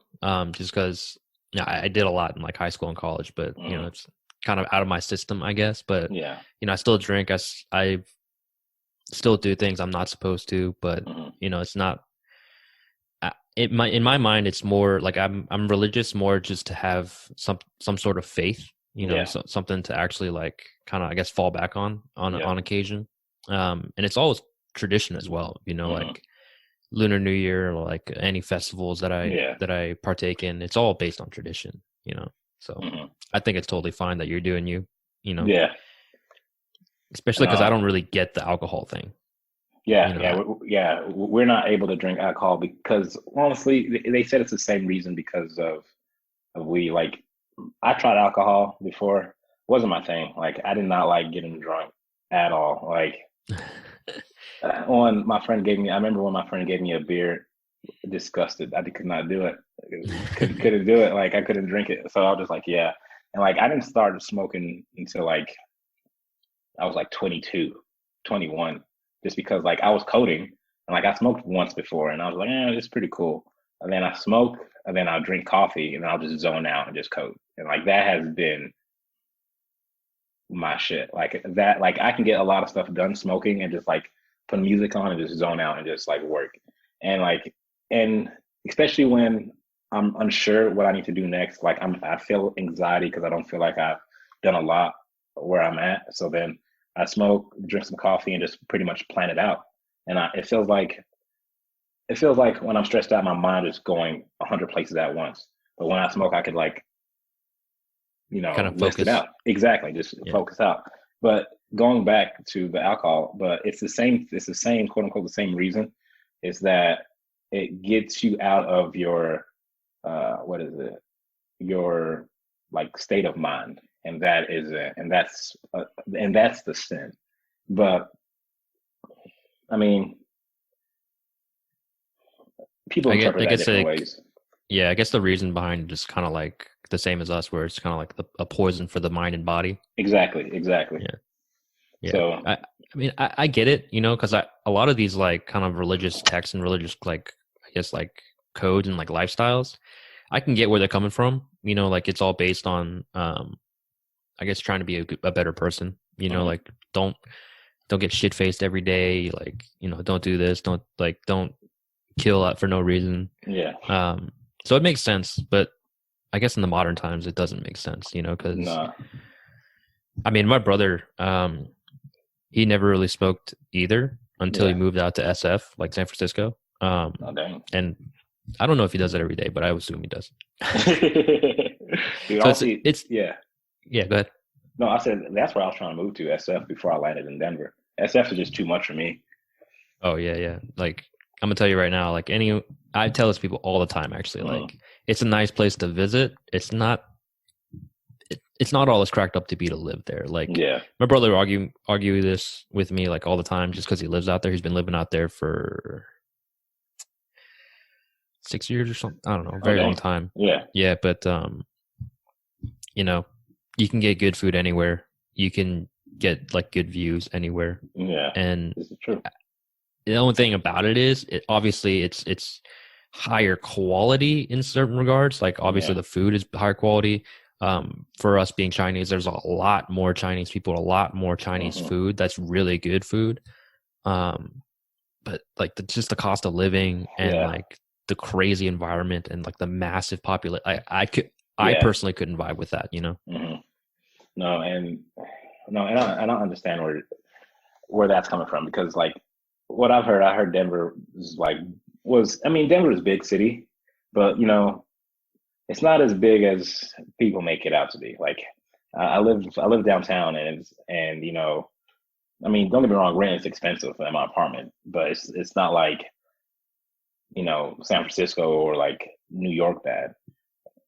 Just because I did a lot in like high school and college, but Hmm. it's kind of out of my system, I guess. But Yeah. I still drink. I still do things I'm not supposed to, but Hmm. it's not. In my mind, it's more like I'm religious more just to have some sort of faith, Yeah. something to actually like kind of I guess fall back Yeah. on occasion. And it's always tradition as well, Hmm. like Lunar New Year or like any festivals Yeah. that I partake in. It's all based on tradition. So Hmm. I think it's totally fine that you're doing you know, Yeah. especially And because I don't really get the alcohol thing. yeah, You know, yeah, I, we're not able to drink alcohol because honestly, they said it's the same reason because of we like I tried alcohol before. It wasn't my thing. Like I did not like getting drunk at all. Like when my friend gave me, I remember when my friend gave me a beer, disgusted. I could not do it. Couldn't do it. Like I couldn't drink it. So I was just like, yeah. And like I didn't start smoking until like I was like 22, 21, just because like I was coding and like I smoked once before and I was like, it's pretty cool. And then I smoke and then I'll drink coffee and I'll just zone out and just code. And like that has been my shit. Like that, like I can get a lot of stuff done smoking and just like put music on and just zone out and just like work. And like, and especially when I'm unsure what I need to do next, like I feel anxiety because I don't feel like I've done a lot where I'm at. So then I smoke, drink some coffee, and just pretty much plan it out. And it feels like when I'm stressed out, my mind is going 100 places at once. But when I smoke, I could like kind of list it focus. out. Exactly, just Yeah, focus out. But going back to the alcohol, but it's the same, quote unquote, the same reason is that it gets you out of your, what is it? Your like state of mind. And that is it. And that's the sin. But I mean, people interpret I that guess different like ways. yeah, I guess the reason behind it is kind of like the same as us, where it's kind of like a poison for the mind and body. Exactly, exactly. Yeah, yeah. So I mean, I get it, because a lot of these like kind of religious texts and religious like I guess like codes and like lifestyles, I can get where they're coming from. Like it's all based on I guess trying to be a better person. mhm, Like don't get shit faced every day. Like don't do this. Don't kill for no reason. yeah, Um, so it makes sense, but I guess in the modern times it doesn't make sense, because no, I mean my brother, he never really smoked either until he yeah, moved out to SF, like San Francisco. no, dang. And I don't know if he does it every day, but I would assume he does. Dude, So honestly, it's yeah. yeah, go ahead. No, I said that's where I was trying to move to SF before I landed in Denver. SF is just too much for me. Oh yeah, yeah. Like I'm gonna tell you right now, like I tell this people all the time actually, Mm, like it's a nice place to visit. It's not it's not all it's cracked up to be to live there. Like Yeah. my brother argue this with me like all the time just because he lives out there. He's been living out there for 6 years or something. I don't know, a Oh very long dang. time. Yeah. Yeah, but you know, you can get good food anywhere. You can get like good views anywhere. Yeah. And This is true. the only thing about it is obviously it's higher quality in certain regards. Like obviously Yeah. the food is higher quality. For us being Chinese, there's a lot more Chinese people, a lot more Chinese Hmm. food that's really good food. Um, but like just the cost of living and Yeah. like the crazy environment and like the massive population, I Yeah. personally couldn't vibe with that, you know? Hmm. No, and no, and I don't understand where that's coming from because like what I heard Denver is like was I mean Denver is a big city, but you know it's not as big as people make it out to be. Like I live downtown and you know I mean don't get me wrong, rent is expensive in my apartment, but it's not like you know San Francisco or like New York bad.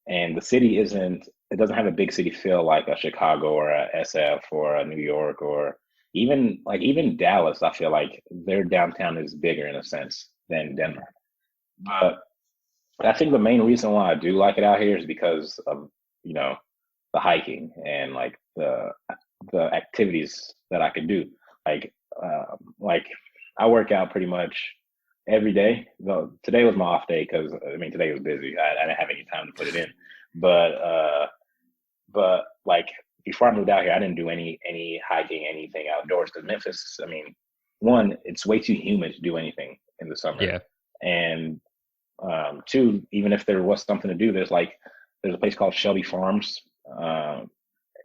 And the city isn't it doesn't have a big city feel like a Chicago or a SF or a New York or even Dallas. I feel like their downtown is bigger in a sense than Denver. But I think the main reason why I do like it out here is because of you know the hiking and like the activities that I could do. Like like I work out pretty much every day. Though today was my off day because I mean today was busy. I didn't have any time to put it in. But like before I moved out here, I didn't do any hiking, anything outdoors because Memphis. I mean, one, it's way too humid to do anything in the summer, Yeah. and two, even if there was something to do, there's a place called Shelby Farms. Um,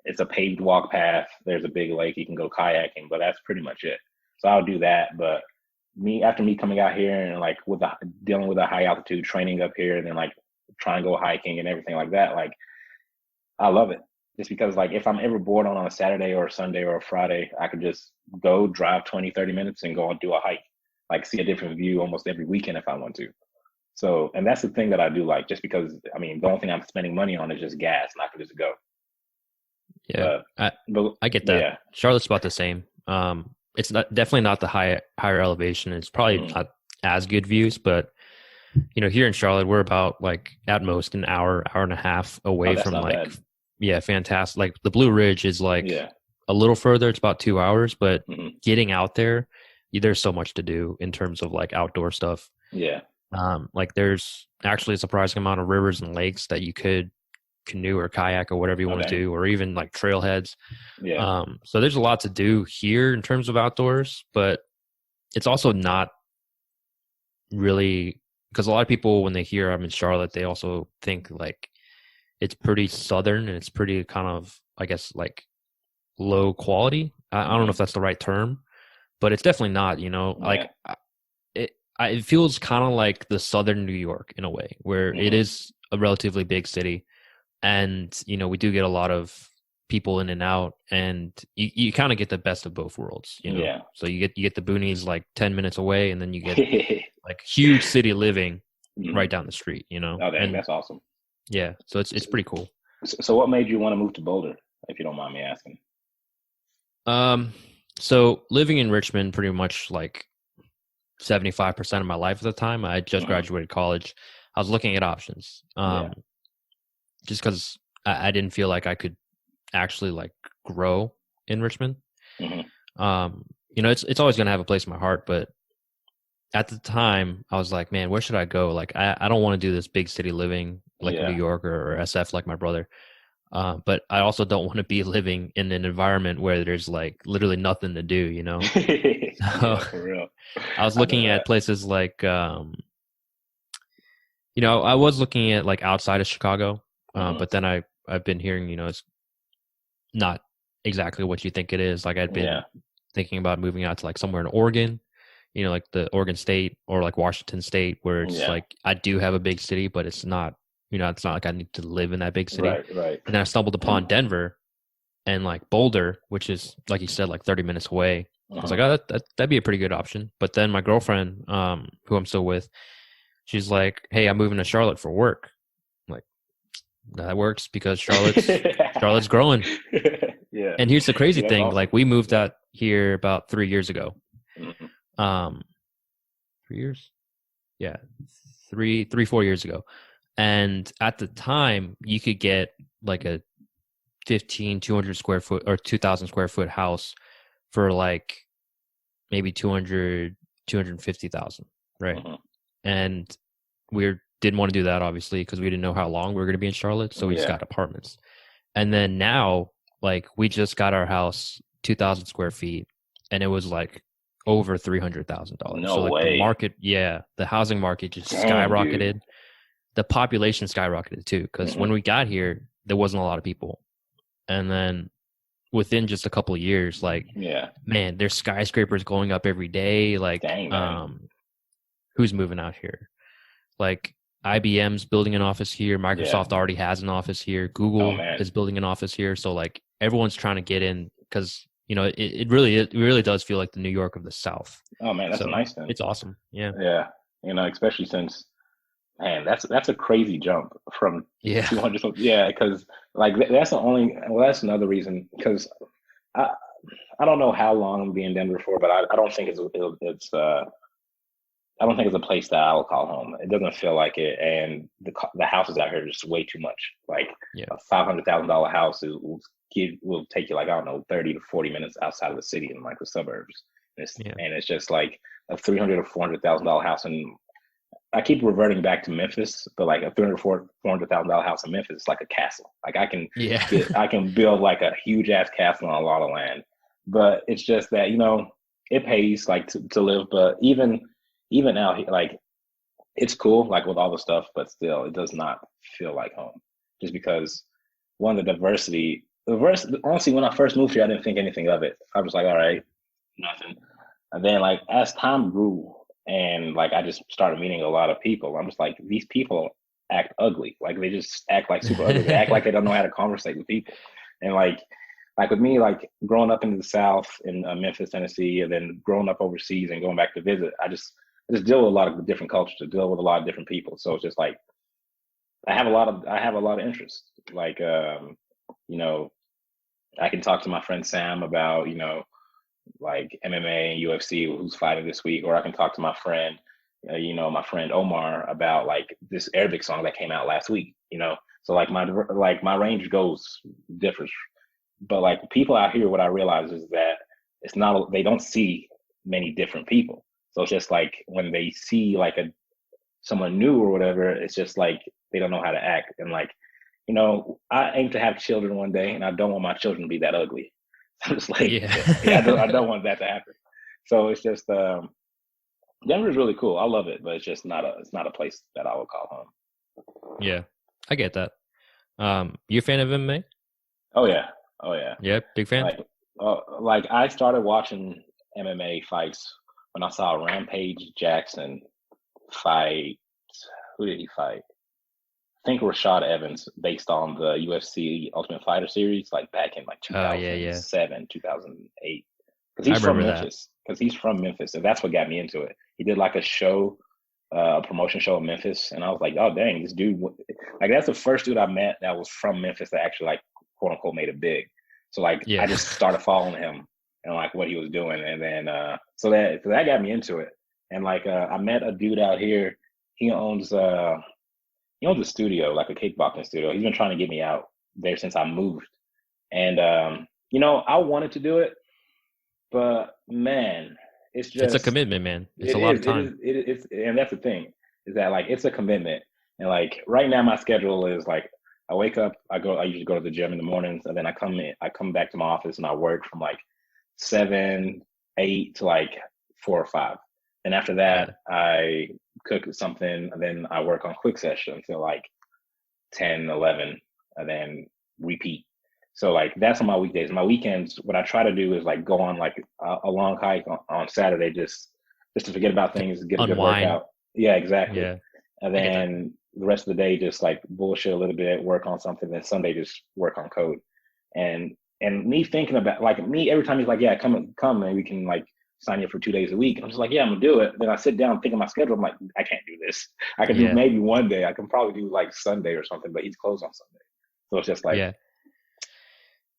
it's a paved walk path. There's a big lake. You can go kayaking, but that's pretty much it. So I'll do that. But after me coming out here and like dealing with a high altitude training up here, and then like trying to go hiking and everything like that, like I love it. Just because like if I'm ever bored on a Saturday or a Sunday or a Friday, I could just go drive 20, 30 minutes and go and do a hike. Like see a different view almost every weekend if I want to. So, and that's the thing that I do like, just because I mean, the only thing I'm spending money on is just gas, and I can just go. Yeah. But, I but, I get but that. yeah, Charlotte's about the same. It's not definitely not the higher elevation. It's probably mm, not as good views, but you know, here in Charlotte, we're about like at most an hour and a half oh, away that's from not like, bad. yeah, fantastic. Like the Blue Ridge is like Yeah, a little further. It's about 2 hours, but hmm, getting out there, there's so much to do in terms of like outdoor stuff. yeah, Like there's actually a surprising amount of rivers and lakes that you could canoe or kayak or whatever you oh want to dang, do, or even like trailheads. yeah, So there's a lot to do here in terms of outdoors, but it's also not really because a lot of people when they hear I'm in Charlotte, they also think like it's pretty southern and it's pretty kind of I guess like low quality. I don't know hmm, if that's the right term, but it's definitely not. You know, yeah, like it feels kind of like the southern New York in a way, where it hmm, is a relatively big city, and you know we do get a lot of people in and out, and you kind of get the best of both worlds. You know, yeah. so you get the boonies like 10 minutes away, and then you get like huge city living Hmm. right down the street. You know, Oh dang, and that's awesome. yeah, so it's pretty cool. So, what made you want to move to Boulder, if you don't mind me asking? Um, so living in Richmond pretty much like 75% of my life at the time. I had just Hmm. graduated college. I was looking at options. Yeah. Just because I didn't feel like I could actually like grow in Richmond. Hmm. You know, it's always gonna have a place in my heart, but at the time I was like, man, where should I go? Like I don't want to do this big city living like New Yeah. York or SF like my brother. But I also don't want to be living in an environment where there's like literally nothing to do, you know? So Yeah, for real. I was I know looking that. at places like you know, I was looking at like outside of Chicago, Hmm. but then I've been hearing, you know, it's not exactly what you think it is. Like I'd been Yeah. thinking about moving out to like somewhere in Oregon, you know, like the Oregon State or like Washington State, where it's Yeah. like I do have a big city, but it's not, you know, it's not like I need to live in that big city. Right. Right. And then I stumbled upon Denver and like Boulder, which is like you said, like 30 minutes away. I was Uh-huh. like, oh, that'd be a pretty good option. But then my girlfriend, who I'm still with, she's like, hey, I'm moving to Charlotte for work. I'm like, that works because Charlotte's growing. Yeah, And here's the crazy yeah, that's thing: awesome. like we moved out here about 3 years ago. Mhm. Um, 3 years, yeah, 4 years ago. And at the time, you could get like a 200 square foot or 2,000 square foot house for like maybe 250,000, right? Mhm. And we didn't want to do that obviously because we didn't know how long we were going to be in Charlotte, so we just Yeah. got apartments. And then now, like we just got our house 2,000 square feet, and it was like over $300,000. So No like the way. market, yeah, the housing market just Dang, dude. skyrocketed. The population skyrocketed too because when Hmm. we got here, there wasn't a lot of people, and then within just a couple of years, like Yeah. man, there's skyscrapers going up every day. Like, Dang, man. who's moving out here? Like IBM's building an office here. Yeah. Microsoft already has an office here. Oh, Google man. is building an office here. So like everyone's trying to get in because it really does feel like the New York of the South. Oh, man. That's So nice then. it's awesome. Yeah. Yeah. Especially since, man, that's a crazy jump from Yeah. 200. Yeah, because like that's the only. Well, that's another reason. Because I I don't know how long I'm be in Denver for, but I don't think it's I don't think it's a place that I would call home. It doesn't feel like it, and the houses out here are just way too much. Like Yeah. a $500,000 house will take you like I don't know 30 to 40 minutes outside of the city in like the suburbs. Yeah. And it's just like a $300,000 to $400,000 house, and I keep reverting back to Memphis, but like a $300,000 to $400,000 house in Memphis is like a castle. Like Yeah. I can build like a huge ass castle on a lot of land, but it's just that it pays like to live, but even now like it's cool like with all the stuff, but still it does not feel like home. Just because one of the diversity, honestly, when I first moved here, I didn't think anything of it. I was like, all right, nothing. And then like as time grew and like I just started meeting a lot of people, I'm just like, these people act ugly. Like they just act like super ugly. They act like they don't know how to conversate with people. And like with me, like growing up in the South in Memphis, Tennessee, and then growing up overseas and going back to visit, I just deal with a lot of different cultures, to deal with a lot of different people. So it's just like I have a lot of interests. Like you know, I can talk to my friend Sam about like MMA and UFC who's fighting this week, or I can talk to my friend, my friend Omar about like this Arabic song that came out last week. So like my range goes differs, but like people out here, what I realize is that it's not they don't see many different people. So it's just like when they see like someone new or whatever, it's just like they don't know how to act. And like, I aim to have children one day, and I don't want my children to be that ugly. I'm just like, yeah, I Yeah. don't want that to happen. So it's just Denver is really cool. I love it, but it's not a place that I would call home. Yeah. I get that. You a fan of MMA? Oh yeah, oh yeah. Yeah, big fan? Like like I started watching MMA fights when I saw Rampage Jackson fight. Who did he fight? I think Rashad Evans, based on the UFC Ultimate Fighter series, like back in like Oh yeah, yeah. 2007, 2008. Because I he's from remember that. Memphis. Because he's from Memphis, and that's what got me into it. He did like a show, a promotion show in Memphis, and I was like, oh dang, this dude! Like that's the first dude I met that was from Memphis that actually like quote unquote made it big. So like I Yeah. just started following him and like what he was doing, and then so that got me into it. And like I met a dude out here. He owns a studio, like a kickboxing studio. He's been trying to get me out there since I moved. And I wanted to do it, but man, it's It's a just commitment, man. It's a it lot of is it is time. it is, and that's the thing is that like it's a commitment. And like right now, my schedule is like I wake up, I usually go to the gym in the mornings, and then I come back to my office and I work from like 7, 8 to like 4 or 5. And after Yeah. that, I cook something, and then I work on quick session until like 10, 11, and then repeat. So like that's on my weekdays. My weekends, what I try to do is like go on like a long hike on Saturday, just to forget about To things, get a good unwind. workout. Yeah, exactly. Yeah. And I get that. then the rest of the day, just like bullshit a little bit, work on something. Then Sunday, just work on code. And me thinking about like me every time he's like, yeah, come and we can like sign you up for 2 days a week. And I'm just like, yeah, I'm gonna do it. Then I sit down, think of my schedule. I'm like, I can't do this. I can do Yeah. maybe one day. I can probably do like Sunday or something, but he's closed on Sunday. So it's just like, Yeah.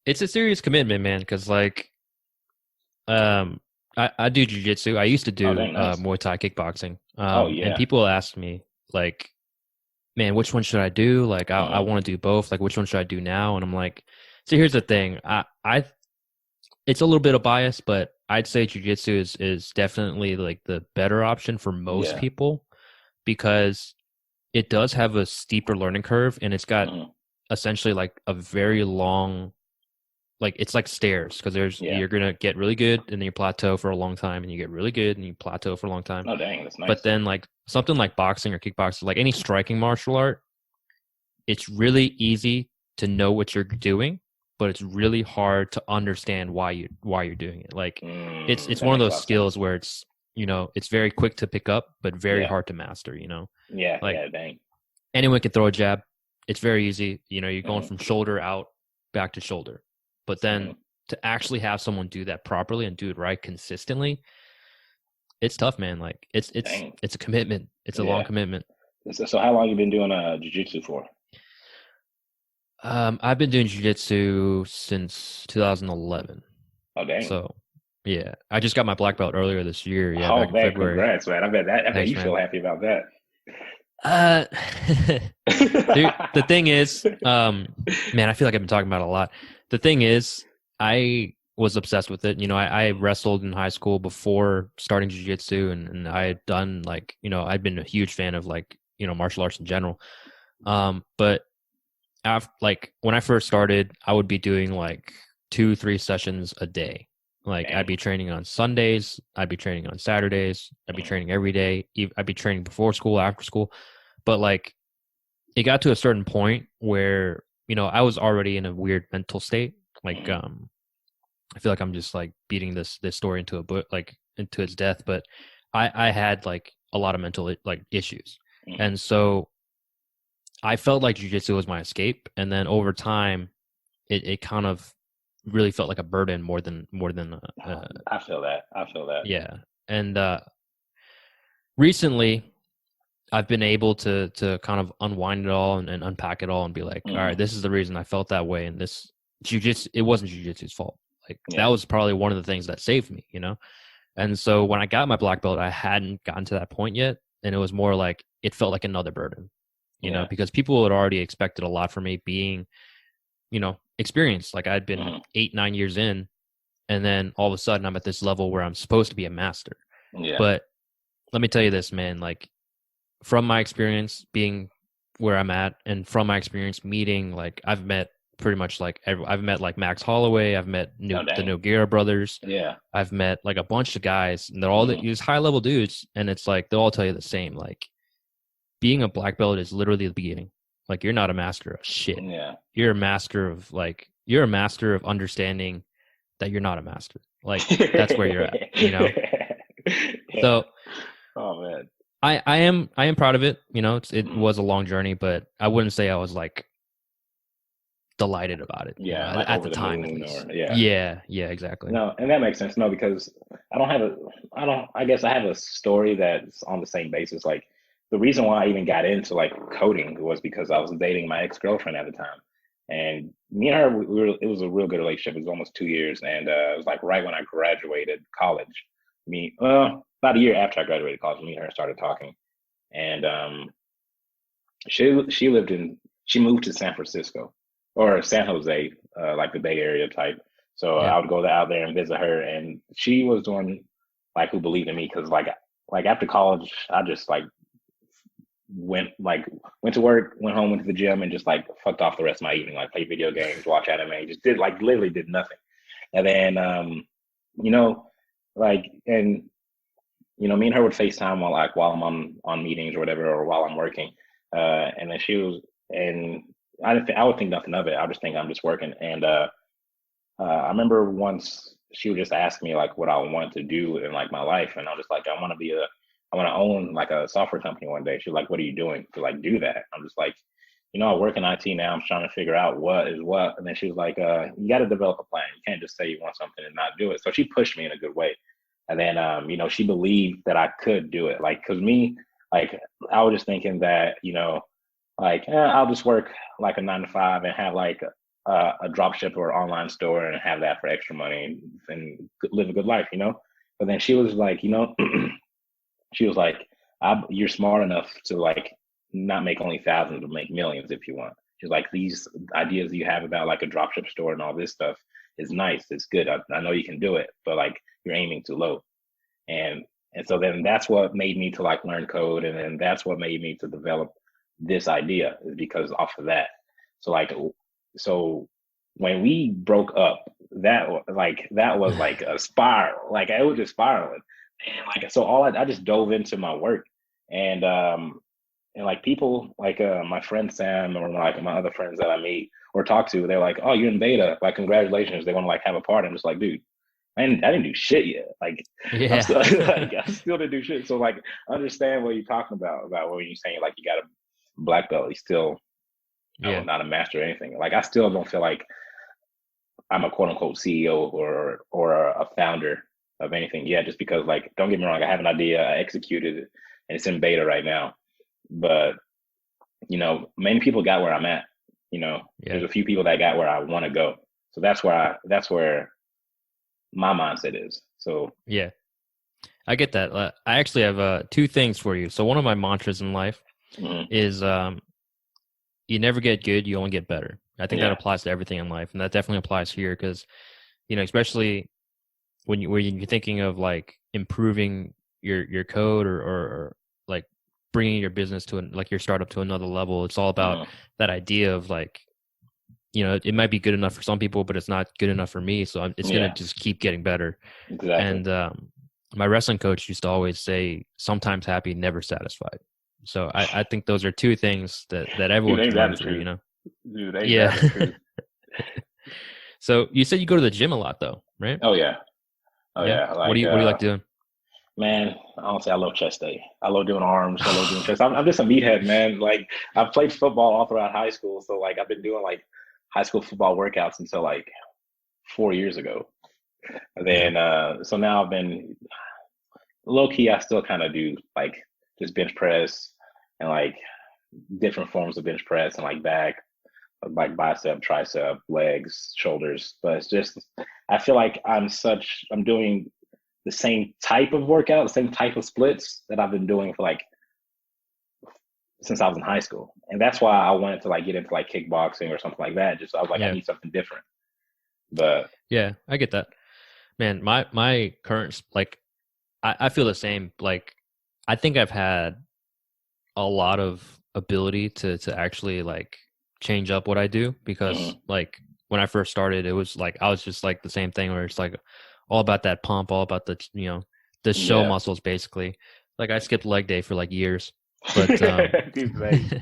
It's a serious commitment, man, because like um I do jujitsu. I used to oh, do dang, nice. Muay Thai kickboxing. Oh, And yeah. people ask me like, man, which one should I do? Like I Mm-hmm. want to do both. Like which one should I do now? And I'm like, see, here's the thing. I it's a little bit of bias, but I'd say jujitsu is definitely like the better option for most Yeah. people because it does have a steeper learning curve and it's got Mm-hmm. essentially like a very long, like it's like stairs because Yeah. you're gonna get really good and then you plateau for a long time and you get really good and you plateau for a long time. Oh, dang, that's But nice. then like something like boxing or kickboxing, like any striking martial art, it's really easy to know what you're doing, but it's really hard to understand why you're doing it. Like it's That one of makes a those lot of sense. skills where it's it's very quick to pick up, but very Yeah. hard to master. Yeah. Like Yeah. Dang. anyone can throw a jab. It's very easy. You're going Mm-hmm. from shoulder out back to shoulder. But Mm-hmm. then to actually have someone do that properly and do it right consistently, it's tough, man. Like Dang. it's a commitment. It's a long Yeah. commitment. So how long you been doing jiu-jitsu for? I've been doing jiu-jitsu since 2011. Oh, dang. So, yeah, I just got my black belt earlier this year. Yeah, Oh, back in man, February. congrats, man. I bet Thanks, you feel man. happy about that. Uh, the thing is, man, I feel like I've been talking about it a lot. The thing is, I was obsessed with it. I wrestled in high school before starting jiu-jitsu, and I had done like, I'd been a huge fan of like, martial arts in general. But after, like when I first started, I would be doing like 2-3 sessions a day. Like I'd Dang. be training on Sundays, I'd be training on Saturdays, I'd be Mm, training every day. I'd be training before school, after school. But like it got to a certain point where, I was already in a weird mental state. Like mm, I feel like I'm just like beating this story into a book, like into its death, but I had like a lot of mental like issues. mm. And so I felt like jujitsu was my escape, and then over time, it kind of really felt like a burden more than I feel that. I feel that. yeah. And recently, I've been able to kind of unwind it all and unpack it all and be like, all right, Mm, this is the reason I felt that way, and this jujitsu, it wasn't jujitsu's fault. Like that yeah. was probably one of the things that saved me. And so when I got my black belt, I hadn't gotten to that point yet, and it was more like it felt like another burden. Yeah. Because people had already expected a lot from me being, experienced. Like I'd been Mm, 8-9 years in, and then all of a sudden I'm at this level where I'm supposed to be a master. yeah. But let me tell you this, man, like from my experience being where I'm at and from my experience meeting, like I've met pretty much like I've met like Max Holloway, I've met Oh, the dang. Nogueira brothers, Yeah. I've met like a bunch of guys, and they're all Mm, these high level dudes, and it's like they'll all tell you the same. Like being a black belt is literally the beginning. Like you're not a master of shit. yeah. You're a master of understanding that you're not a master. Like that's where you're at. Yeah. So Oh, man. I am proud of it. It Mm, was a long journey, but I wouldn't say I was like delighted about it, yeah. at, Like at over the the time at moon least. or, yeah. Yeah, exactly. No, and that makes sense. No, because I don't have a, I don't, I guess I have a story that's on the same basis. Like the reason why I even got into like coding was because I was dating my ex-girlfriend at the time. And me and her, it was a real good relationship. It was almost 2 years. And it was like right when I graduated college. About a year after I graduated college, me and her started talking. And she lived in, she moved to San Francisco or San Jose, like the Bay Area type. So Yeah. I would go out there and visit her, and she was doing like who believed in me because like after college, I just like went to work, went home, went to the gym, and just like fucked off the rest of my evening, like play video games, watch anime, just did like literally did nothing. And then you know, like and me and her would FaceTime while I'm on meetings or whatever, or while I'm working. And then she was, and I would think nothing of it. I would just think I'm just working. And I remember once she would just ask me like what I want to do in like my life, and I was just like, I want to own like a software company one day. She's like, what are you doing to like do that? I'm just like, I work in IT now. I'm trying to figure out what is what. And then she was like, you got to develop a plan. You can't just say you want something and not do it. So she pushed me in a good way. And then, she believed that I could do it. Like, cause me, like, I was just thinking that, like, I'll just work like a 9 to 5 and have like a drop ship or online store and have that for extra money and live a good life. But then she was like, she was like, you're smart enough to like not make only thousands, but make millions if you want. She's like, these ideas you have about like a dropship store and all this stuff is nice. It's good. I know you can do it, but like you're aiming too low. And so then that's what made me to like learn code, and then that's what made me to develop this idea because off of that. So like, so when we broke up, that was like a spiral. Like it was just spiraling, and like so I just dove into my work, and like people like my friend Sam or like my other friends that I meet or talk to, they're like, "Oh, you're in beta! Like congratulations!" They want to like have a party. I'm just like, dude, I didn't do shit yet. Like I'm Yeah. still like I still didn't do shit. So like understand what you're talking about when you're saying like you got a black belt, you still Yeah. not a master or anything. Like I still don't feel like I'm a quote unquote CEO or a founder of anything yet, just because like don't get me wrong, I have an idea, I executed it, and it's in beta right now. But many people got where I'm at. Yeah. There's a few people that got where I want to go. So that's where my mindset is. So Yeah. I get that. I actually have two things for you. So one of my mantras in life mhm, is you never get good, you only get better. I think that yeah, applies to everything in life, and that definitely applies here because especially when you're thinking of like improving your code or like bringing your business to like your startup to another level. It's all about mhm, that idea of like it might be good enough for some people, but it's not good enough for me. So it's gonna yeah, just keep getting better. exactly. And my wrestling coach used to always say, "Sometimes happy, never satisfied." So I think those are two things that everyone Dude, can ain't that learn the through. truth? Dude, ain't Yeah. that the truth? So you said you go to the gym a lot, though, right? Oh yeah, oh Yeah. yeah. What do Like you like doing? man, honestly, I love chest day. I love doing arms. I love doing chest. I'm just a meathead, man. Like I've played football all throughout high school, so like I've been doing like high school football workouts until like 4 years ago. And Yeah. then so now I've been low key. I still kind of do like just bench press and like different forms of bench press and like back, like bicep, tricep, legs, shoulders. But it's just I feel like I'm doing the same type of workout, the same type of splits that I've been doing for like since I was in high school. And that's why I wanted to like get into like kickboxing or something like that. Just I was like, I Yeah. need something different. But Yeah. I get that. Man, my current like I feel the same. Like I think I've had a lot of ability to actually like change up what I do because mhm, like when I first started, it was like I was just like the same thing where it's like all about that pump, all about the the show yeah. muscles basically. Like I skipped leg day for like years, but Dude,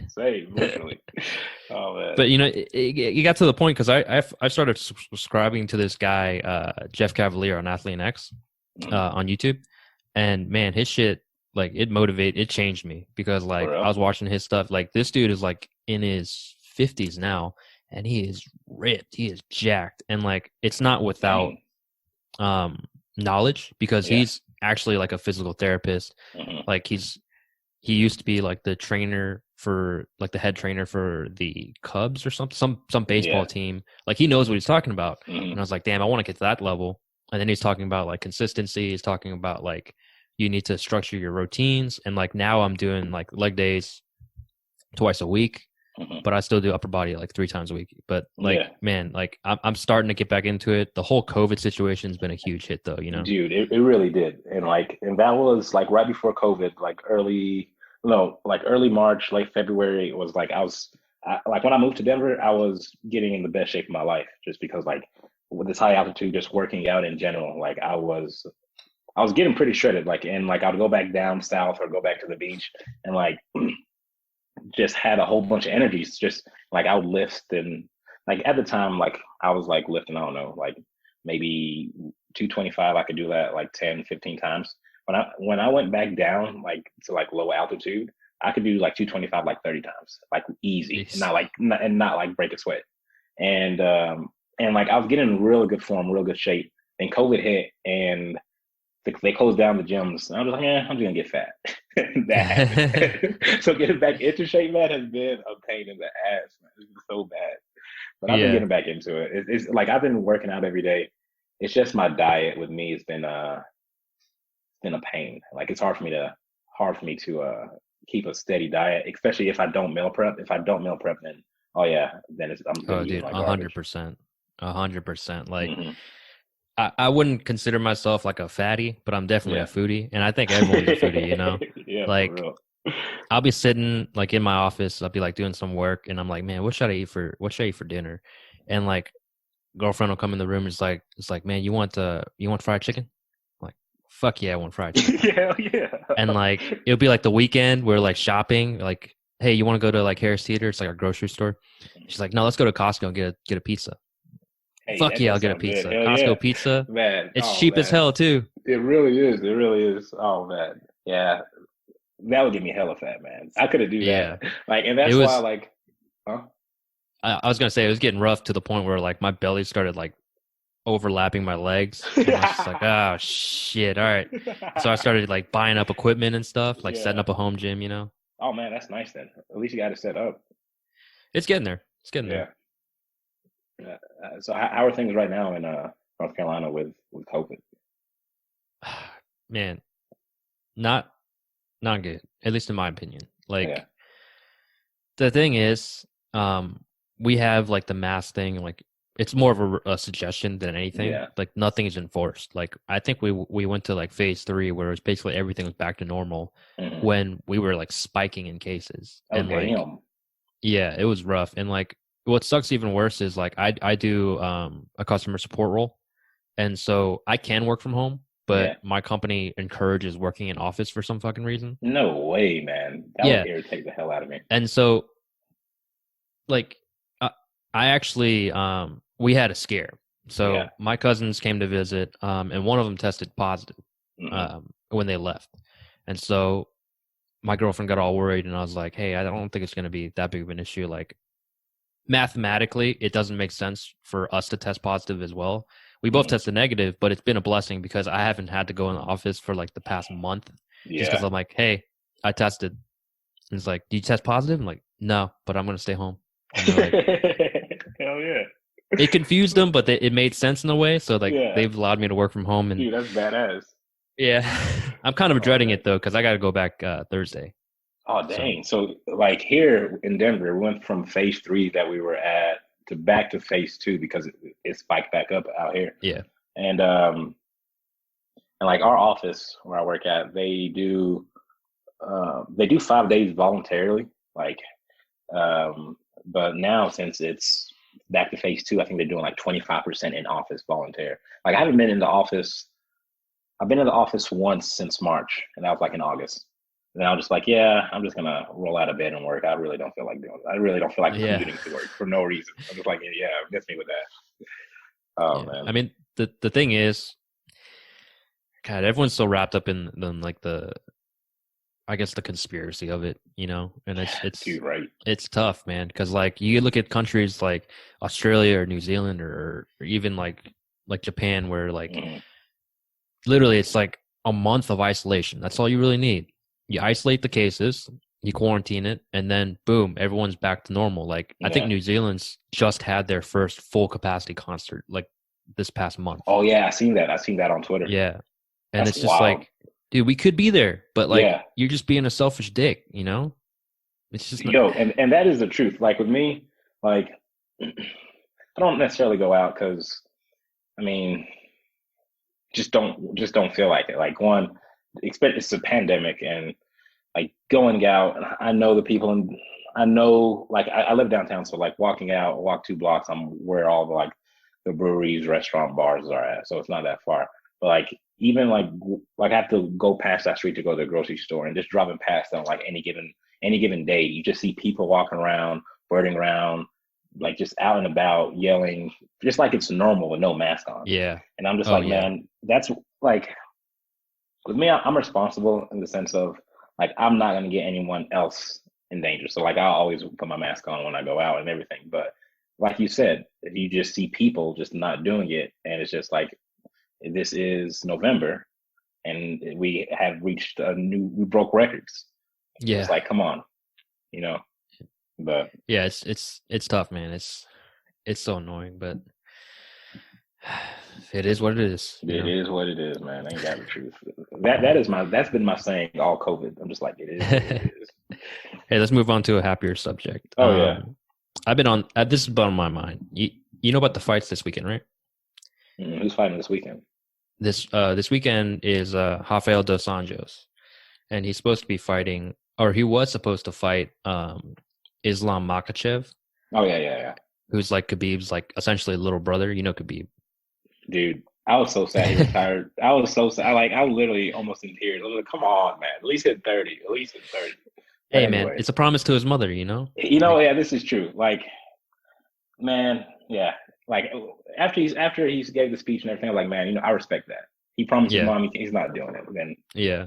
same, literally. Oh man. but it got to the point because I started subscribing to this guy Jeff Cavalier on Athlete X Mhm. on YouTube, and man, his shit like it changed me because For like I real? was watching his stuff. Like this dude is like in his 50s now, and he is ripped, he is jacked, and like it's not without Dang. um knowledge because Yeah. he's actually like a physical therapist. Hmm. Like he used to be like the trainer for like the head trainer for the Cubs or something, some baseball Yeah. team. Like he knows what he's talking about. And I Hmm. was like, damn, I want to get to that level. And then he's talking about like consistency. He's talking about like you need to structure your routines. And like now I'm doing like leg days twice a week, Hmm. but I still do upper body like 3 times a week. But like, Yeah. man, like I'm starting to get back into it. The whole COVID situation has been a huge hit though. Dude, it really did. And that was like right before COVID, like early March, late February. It was like like when I moved to Denver, I was getting in the best shape of my life just because like with this high altitude, just working out in general, like I was getting pretty shredded. Like and like I'd go back down south or go back to the beach and like just had a whole bunch of energies. Just like I would lift and like at the time, like I was like lifting, I don't know, like maybe 225. I could do that like 10, 15 times. When I went back down like to like low altitude, I could do like 225 like 30 times, like easy, and Jeez. not like break a sweat. And like I was getting in really good form, real good shape. And COVID hit, and they closed down the gyms. And I was like, I'm just gonna get fat. That happened. So getting back into shape, man, has been a pain in the ass, man. It's been so bad. But I've been Yeah. getting back into it. It's like I've been working out every day. It's just my diet with me has been a pain. Like it's hard for me to keep a steady diet, especially if I don't meal prep. If I don't meal prep, then oh yeah, then I'm just gonna Oh, be eating dude, like a hundred garbage. percent, 100%. Like, Hmm. I wouldn't consider myself like a fatty, but I'm definitely a Yeah. foodie, and I think everyone's a foodie. Yeah, for Like real. I'll be sitting like in my office, I'll be like doing some work, and I'm like, man, what should I eat for dinner? And like girlfriend will come in the room, and it's like, man, you want fried chicken? I'm like, fuck yeah, I want fried chicken. Yeah, yeah. And like it'll be like the weekend, we're like shopping, like, hey, you want to go to like Harris Theater? It's like our grocery store. She's like, no, let's go to Costco and get a pizza. Hey, Fuck that yeah, I'll does get a sound good. pizza. Hell yeah, Costco pizza. man. It's Oh cheap as man, hell too. it really is. It really is. Oh man, yeah. That would get me hella fat, man. I couldn't do Yeah. that. Like, and It that's why, was like, huh? I was gonna say it was getting rough to the point where like my belly started like overlapping my legs, and I was just like, oh shit, all right. So I started like buying up equipment and stuff, like setting Yeah. up a home gym. Oh man, that's nice then. At least you got it set up. It's getting there. It's getting there. Yeah. Yeah. So how are things right now in North Carolina with COVID? Man, not not good, at least in my opinion. Yeah. Like the thing is, we have like the mask thing, like it's more of a suggestion than anything. Yeah. Like nothing is enforced. Like I think we went to like phase 3 where it's basically everything was back to normal Hmm. when we were like spiking in cases. Oh And like damn. yeah, it was rough. And like what sucks even worse is like I do a customer support role. And so I can work from home, but Yeah. my company encourages working in office for some fucking reason. No way, man. That would Yeah. irritate the hell out of me. And so like I actually we had a scare. Yeah. So my cousins came to visit, and one of them tested positive Hmm. when they left. And so my girlfriend got all worried, and I was like, hey, I don't think it's going to be that big of an issue. Like mathematically, it doesn't make sense for us to test positive as well. We both Hmm. tested negative, but it's been a blessing because I haven't had to go in the office for like the past month just because Yeah. I'm like, hey, I tested. And it's like, do you test positive? I'm like, no, but I'm going to stay home. And they're like, Hell yeah. it confused them, but it made sense in a way. So like Yeah. they've allowed me to work from home, and Dude, that's badass. yeah, I'm kind of Oh dreading man. it though because I got to go back Thursday. Oh So dang. So like here in Denver, we went from phase three that we were at to back to phase two because it spiked back up out here. yeah, And like our office where I work at, they do 5 days voluntarily. Like but now since it's back to phase two, I think they're doing like 25% in office volunteer. Like I haven't been in the office. I've been in the office once since March, and that was like in August. And I was just like, yeah, I'm just gonna roll out of bed and work. I really don't feel like doing it. I really don't feel like yeah, commuting to work for no reason. I'm just like, yeah, miss me with that. Oh yeah. man. I mean, the thing is, God, everyone's so wrapped up in like I guess the conspiracy of it, and Dude, right. it's tough, man, because like you look at countries like Australia or New Zealand or even like Japan, where like Hmm. literally it's like a month of isolation. That's all you really need. You isolate the cases, you quarantine it, and then boom, everyone's back to normal. Like I think Yeah. New Zealand's just had their first full capacity concert like this past month. Oh yeah, I seen that. I seen that on Twitter. Yeah. And That's it's just wild. like, dude, we could be there, but like Yeah. you're just being a selfish dick. It's just not. Yo, and that is the truth. Like with me, like I don't necessarily go out because I mean, just don't feel like it. Like one, expect it's a pandemic and like going out. And I know the people, and I know like I live downtown, so like walking out, walk 2 blocks, I'm where all the like the breweries, restaurant, bars are at. So it's not that far. But like even like I have to go past that street to go to the grocery store, and just driving past them like any given day, you just see people walking around, birding around, like just out and about, yelling, just like it's normal with no mask on. Yeah. And I'm just Oh like, yeah. man, that's like with me, I'm responsible in the sense of like I'm not gonna get anyone else in danger. So like I'll always put my mask on when I go out and everything. But like you said, if you just see people just not doing it, and it's just like this is November, and we have reached we broke records. It's Yeah. like, come on, you know. But Yeah, it's tough, man. It's so annoying, but it is what it is, you it know. is what it is, man. Ain't that the truth? That's been my saying all COVID. I'm just like, it is what it is. Hey, let's move on to a happier subject. Oh yeah. I've been on this has been on my mind. You know about the fights this weekend, right? Who's fighting this weekend? This weekend is Rafael dos Anjos, and he's supposed to be fighting, or he was supposed to fight Islam Makhachev, Oh yeah. who's like Khabib's like essentially little brother. You know Khabib. Dude, I was so sad he retired. I was so sad. I was literally almost in tears. I was like, come on, man. At least hit 30. At least hit 30. But Hey man, anyway, it's a promise to his mother, you know? Like, yeah, this is true. Like, man, yeah. Like after he's gave the speech and everything, I'm like, man, I respect that. He promised his yeah, mom he's not doing it. Then yeah.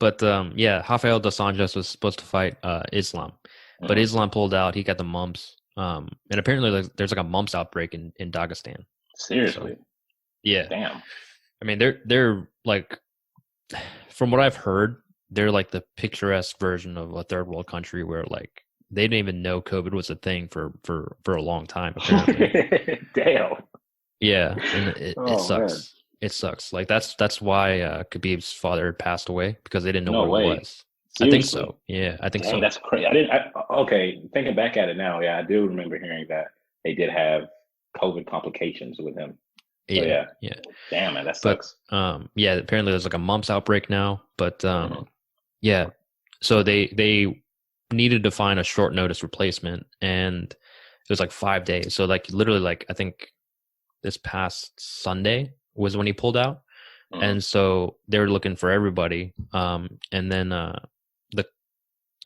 But yeah, Rafael dos Anjos was supposed to fight Islam, but mhm. Islam pulled out. He got the mumps. And apparently there's like a mumps outbreak in Dagestan. So Seriously, yeah, damn. I mean they're like, from what I've heard, they're like the picturesque version of a third world country where like they didn't even know COVID was a thing for a long time apparently. Damn. Yeah, and it Oh man. sucks. It sucks. Like that's why Khabib's father passed away, because they didn't know No what it way. was. I think Seriously. so. Yeah, I think Dang, so. that's crazy. Okay, thinking back at it now, yeah, I do remember hearing that they did have COVID complications with him. So Yeah, yeah, yeah. damn man, that But sucks. yeah, apparently there's like a mumps outbreak now. But Mhm. yeah, so they needed to find a short notice replacement, and it was like 5 days. So like literally, like I think this past Sunday was when he pulled out, Mhm. and so they were looking for everybody. And then the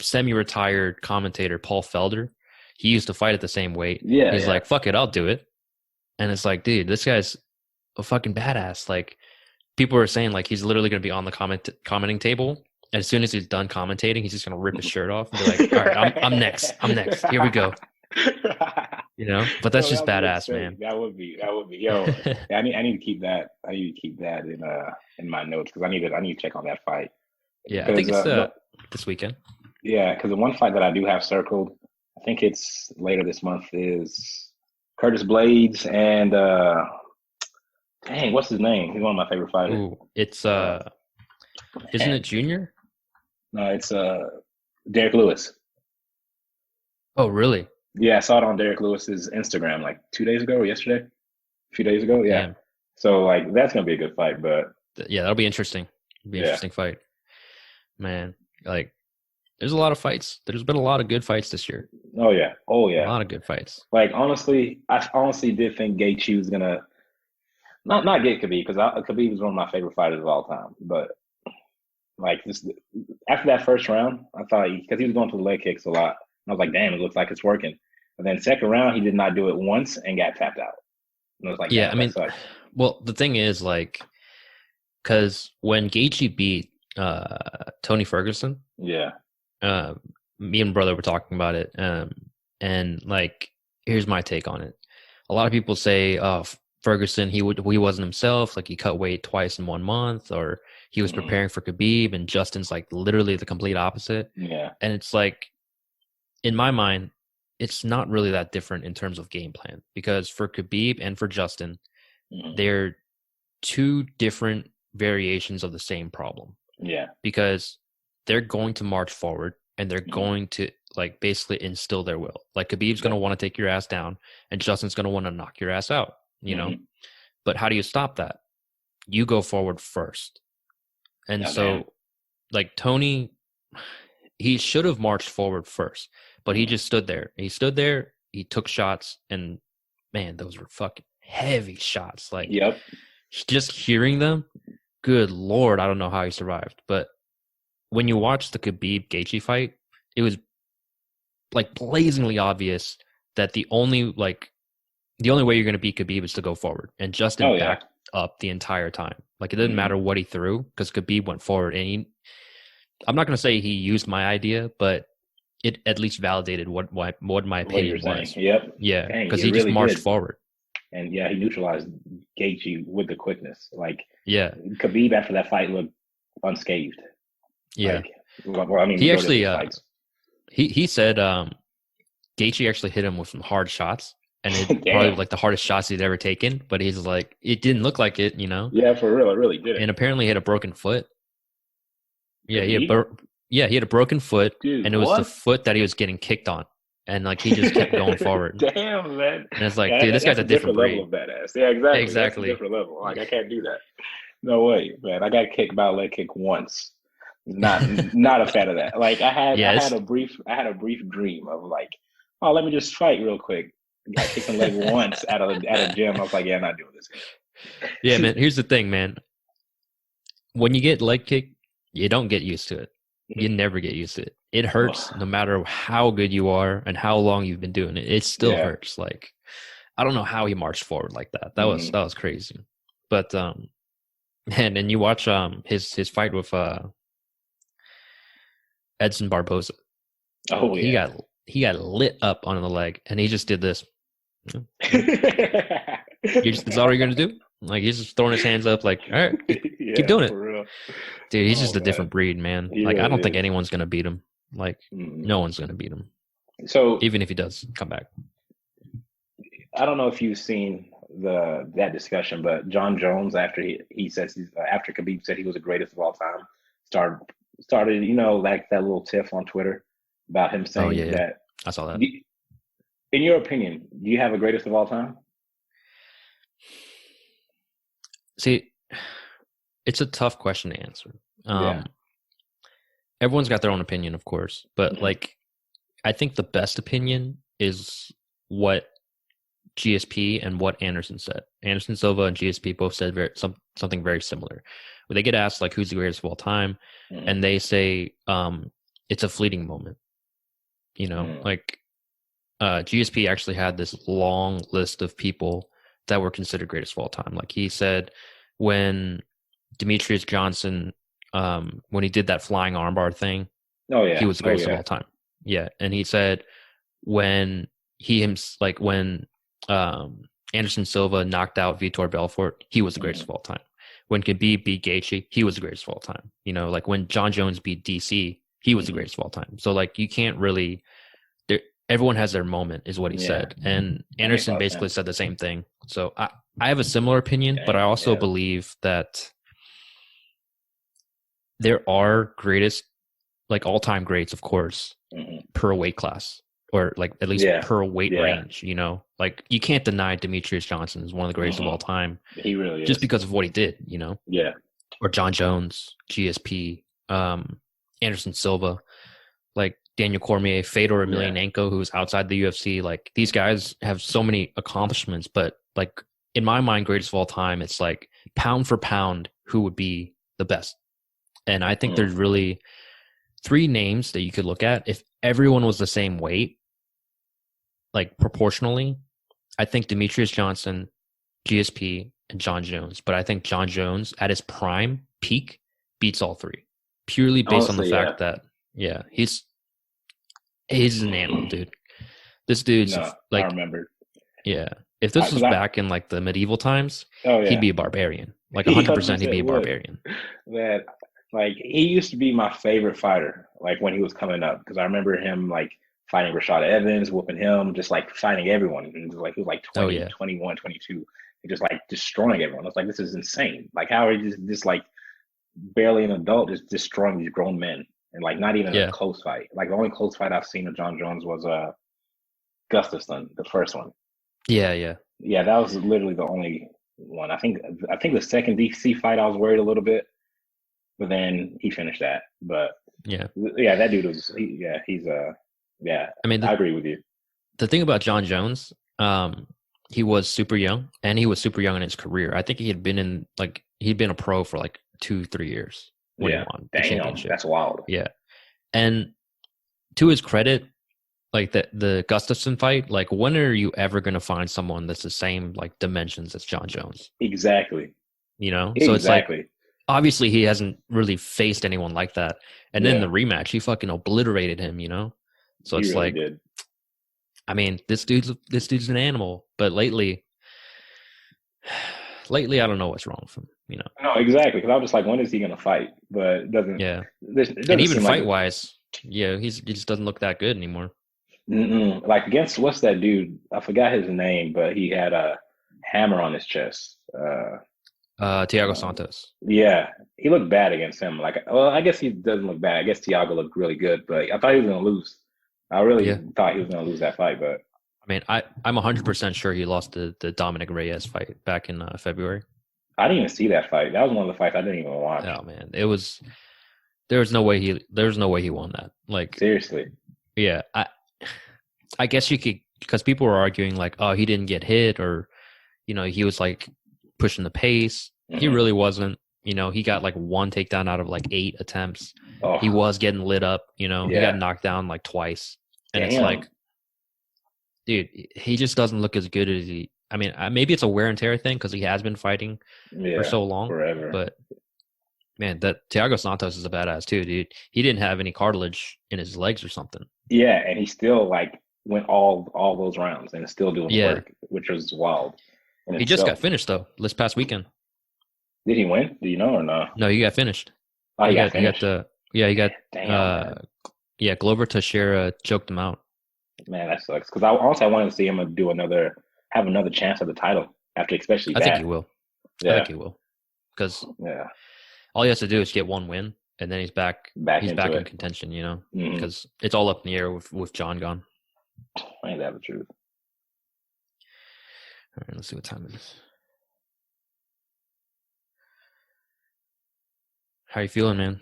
semi-retired commentator Paul Felder, he used to fight at the same weight. Yeah, He's yeah. like, "Fuck it, I'll do it." And it's like, dude, this guy's a fucking badass. Like, people are saying like he's literally going to be on the commenting table. And as soon as he's done commentating, he's just going to rip his shirt off and be like, "All right, I'm next. I'm next. Here we go." You know, but that's Yo, just that would be badass, insane. man. That would be. Yo, yeah, I need to keep that. I need to keep that in my notes because I need to check on that fight Yeah, I think because it's this weekend. yeah, because the one fight that I do have circled, I think it's later this month, is Curtis Blades and dang, what's his name? He's one of my favorite fighters. Ooh, it's Uh, isn't man, it Junior? no, it's Derek Lewis. Oh, really? Yeah, I saw it on Derek Lewis's Instagram like 2 days ago or yesterday, a few days ago. Yeah, Damn. so like that's gonna be a good fight, but Yeah, that'll be interesting. It'll be an yeah. interesting fight, man. Like, there's a lot of fights. There's been a lot of good fights this year. Oh yeah, oh A yeah. lot of good fights. Like honestly, I honestly did think Gaethje was gonna not get Khabib because Khabib is one of my favorite fighters of all time. But like this, after that first round, I thought because he was going for the leg kicks a lot, I was like, damn, it looks like it's working. And then second round, he did not do it once and got tapped out. And I was like, Yeah, I damn, that mean, sucks. well, the thing is, like, because when Gaethje beat Tony Ferguson, Yeah. uh, me and brother were talking about it, and like, here's my take on it. A lot of people say, "Oh, Ferguson, he wasn't himself. Like, he cut weight twice in 1 month, or he was Mhm. preparing for Khabib." And Justin's like literally the complete opposite. Yeah. And it's like, in my mind, it's not really that different in terms of game plan, because for Khabib and for Justin, Mhm. they're two different variations of the same problem, Yeah. because they're going to march forward and they're Mhm. going to like basically instill their will. Like, Khabib's going Yeah. to want to take your ass down and Justin's going to want to knock your ass out, you know? Mhm. But how do you stop that? You go forward first. And Oh, damn. so, like, Tony, he should have marched forward first, but he Mhm. just stood there. He stood there, he took shots, and man, those were fucking heavy shots. Like, Yep. just hearing them, good Lord, I don't know how he survived. But when you watch the Khabib Gaethje fight, it was like blazingly obvious that the only way you're going to beat Khabib is to go forward. And Justin Oh yeah. backed up the entire time. Like, it didn't Mhm. matter what he threw, because Khabib went forward. And I'm not going to say he used my idea, but it at least validated what my What you're opinion saying. was. Yep. Yeah, Dang, because you he just really marched did. forward. and yeah, he neutralized Gaethje with the quickness. Like Yeah. Khabib after that fight looked unscathed. Yeah. Like, well, I mean, He majority of actually his fights. he said Gaethje actually hit him with some hard shots, and it probably Damn. like the hardest shots he'd ever taken. But he's like, it didn't look like it, you know. Yeah, for real, it really did it. And apparently, he had a broken foot. Yeah, Khabib? he had a broken foot, Dude, and it was the what? foot that he was getting kicked on, and like he just kept going forward. Damn, man. And it's like, Yeah, dude, this guy's that's a a different different level breed. of badass. Yeah, exactly. That's a Exactly. different level. Like, I can't do that. No way, man. I got kicked by a leg kick once. Not a fan of that. Like, I Yes. had a brief dream of like, oh, let me just fight real quick. Got kicked in the leg once at a gym. I was like, yeah, I'm not doing this. Yeah, man. Here's the thing, man. When you get leg kicked, you don't get used to it. You never get used to it. It hurts no matter how good you are and how long you've been doing it. It still hurts. Like, I don't know how he marched forward like that. That was crazy. But and then you watch his fight with Edson Barboza. Oh yeah. He got lit up on the leg, and he just did this. Is that all you're gonna do? Like, he's just throwing his hands up, like, all right, keep doing it, for real. dude. He's just a different breed, man. He like, really I don't think is. anyone's gonna beat him. Like, no one's gonna beat him. So even if he does come back, I don't know if you've seen that discussion, but John Jones, after he says after Khabib said he was the greatest of all time, started like that little tiff on Twitter about him saying that. I saw that. In your opinion, do you have a greatest of all time? See, it's a tough question to answer. Everyone's got their own opinion, of course, but like, I think the best opinion is what GSP and what Anderson said. Anderson Silva and GSP both said something very similar. When they get asked like who's the greatest of all time, and they say it's a fleeting moment. Like GSP actually had this long list of people that were considered greatest of all time. Like, he said when Demetrius Johnson, when he did that flying armbar thing, he was the greatest of all time. Yeah, and he said when Anderson Silva knocked out Vitor Belfort, he was the greatest of all time. When Khabib beat Gaethje, he was the greatest of all time. Like when John Jones beat DC, he was the greatest of all time. So like, you can't really. Everyone has their moment, is what he said, and Anderson basically said the same thing. So I have a similar opinion, but I also believe that there are greatest, like all-time greats, of course, per weight class, or like at least per weight range. Like, you can't deny Demetrius Johnson is one of the greatest of all time. He really is, just because of what he did. Or John Jones, GSP, Anderson Silva, like Daniel Cormier, Fedor Emelianenko, who's outside the UFC. Like, these guys have so many accomplishments, but like, in my mind, greatest of all time, it's like pound for pound, who would be the best? And I think there's really 3 names that you could look at. If everyone was the same weight, like proportionally, I think Demetrius Johnson, GSP, and John Jones. But I think John Jones at his prime peak beats all 3, purely based on the fact that he's an animal, dude. This dude's like, I remember. Yeah, if this was back in like the medieval times, he'd be a barbarian. Like 100%, he'd be a barbarian. That, like, he used to be my favorite fighter. Like, when he was coming up, because I remember him like fighting Rashad Evans, whooping him, just like fighting everyone. And he was like 20, 21, 22, and just like destroying everyone. I was like, this is insane. Like, how are you just like barely an adult, just destroying these grown men? And like, not even a close fight. Like, the only close fight I've seen of John Jones was Gustafsson, the first one. Yeah, that was literally the only one. I think the second DC fight, I was worried a little bit, but then he finished that. But that dude was I mean, I agree with you. The thing about John Jones, he was super young, and he was super young in his career. I think he'd been a pro for like 2-3 years when he won the championship. That's wild. Yeah, and to his credit, like the Gustafsson fight, like, when are you ever going to find someone that's the same like dimensions as John Jones? Exactly. So it's like, obviously he hasn't really faced anyone like that, and then the rematch, he fucking obliterated him. So it's really like, I mean, this dude's an animal. But lately, Lately, I don't know what's wrong with him. No, exactly. Because I was just like, when is he going to fight? But it doesn't. Yeah, It and doesn't even seem like fight wise, yeah, he just doesn't look that good anymore. like against what's that dude? I forgot his name, but he had a hammer on his chest. Thiago Uh, Santos. yeah, he looked bad against him. Like, well, I guess he doesn't look bad. I guess Thiago looked really good, but I thought he was going to lose. I really Yeah, thought he was going to lose that fight, but I mean, I'm 100% sure he lost the Dominic Reyes fight back in February. I didn't even see that fight. That was one of the fights I didn't even watch. Oh man, there was no way he won that. Like, Seriously. yeah, I guess you could, because people were arguing like, oh, he didn't get hit, or he was like pushing the pace. He Hmm. really wasn't. He got like one takedown out of like 8 attempts. He Oh, was getting lit up. He got yeah. knocked down like twice, and it's Damn. like, dude, he just doesn't look as good as he. I mean, maybe it's a wear and tear thing because he has been fighting for Yeah. so long, Forever. but man, that Thiago Santos is a badass too, dude. He didn't have any cartilage in his legs or something. Yeah, and he still like went all those rounds and is still doing the Yeah, work, which was wild in he just got itself. finished though this past weekend. Did he win? Do you know or no? No, he got finished. Oh, he He got got he got finished. the yeah he got Damn, uh man. yeah Glover Teixeira choked him out. Man, that sucks. Because I wanted to see him do have another chance at the title after especially I think he that. will. I think Yeah, he will because yeah. all he has to do is get one win, and then he's back. Back He's into back in it. contention. Hmm. Because it's all up in the air with John gone. Ain't that the truth? All right, let's see what time it is. How you feeling, man?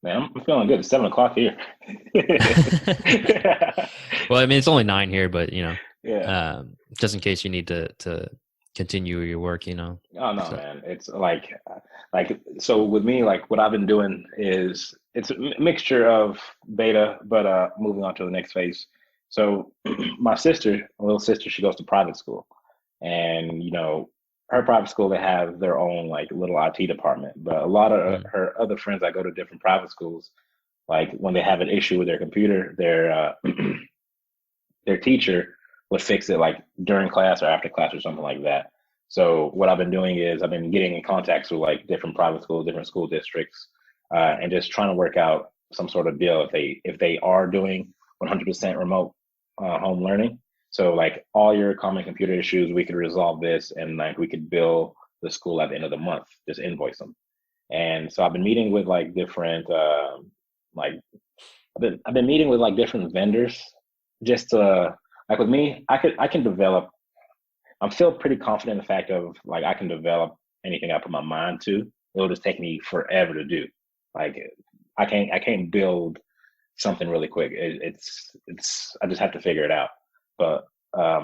Man, I'm feeling good. It's 7 o'clock here. Well, I mean, it's only 9 here, but Yeah. just in case you need to continue your work. Oh no, So man. It's like so with me, like what I've been doing is it's a mixture of beta, but moving on to the next phase. So my sister, my little sister, she goes to private school, and her private school they have their own like little IT department. But a lot of mm, her other friends that go to different private schools, like when they have an issue with their computer, their teacher would fix it like during class or after class or something like that. So what I've been doing is I've been getting in contacts with like different private schools, different school districts, and just trying to work out some sort of deal if they are doing 100% remote home learning. So like all your common computer issues, we could resolve this, and like we could bill the school at the end of the month, just invoice them. And so I've been meeting with like different like I've been meeting with like different vendors just to like with me, I can develop. I'm still pretty confident in the fact of like I can develop anything I put my mind to. It'll just take me forever to do. Like I can't build something really quick. It's I just have to figure it out. But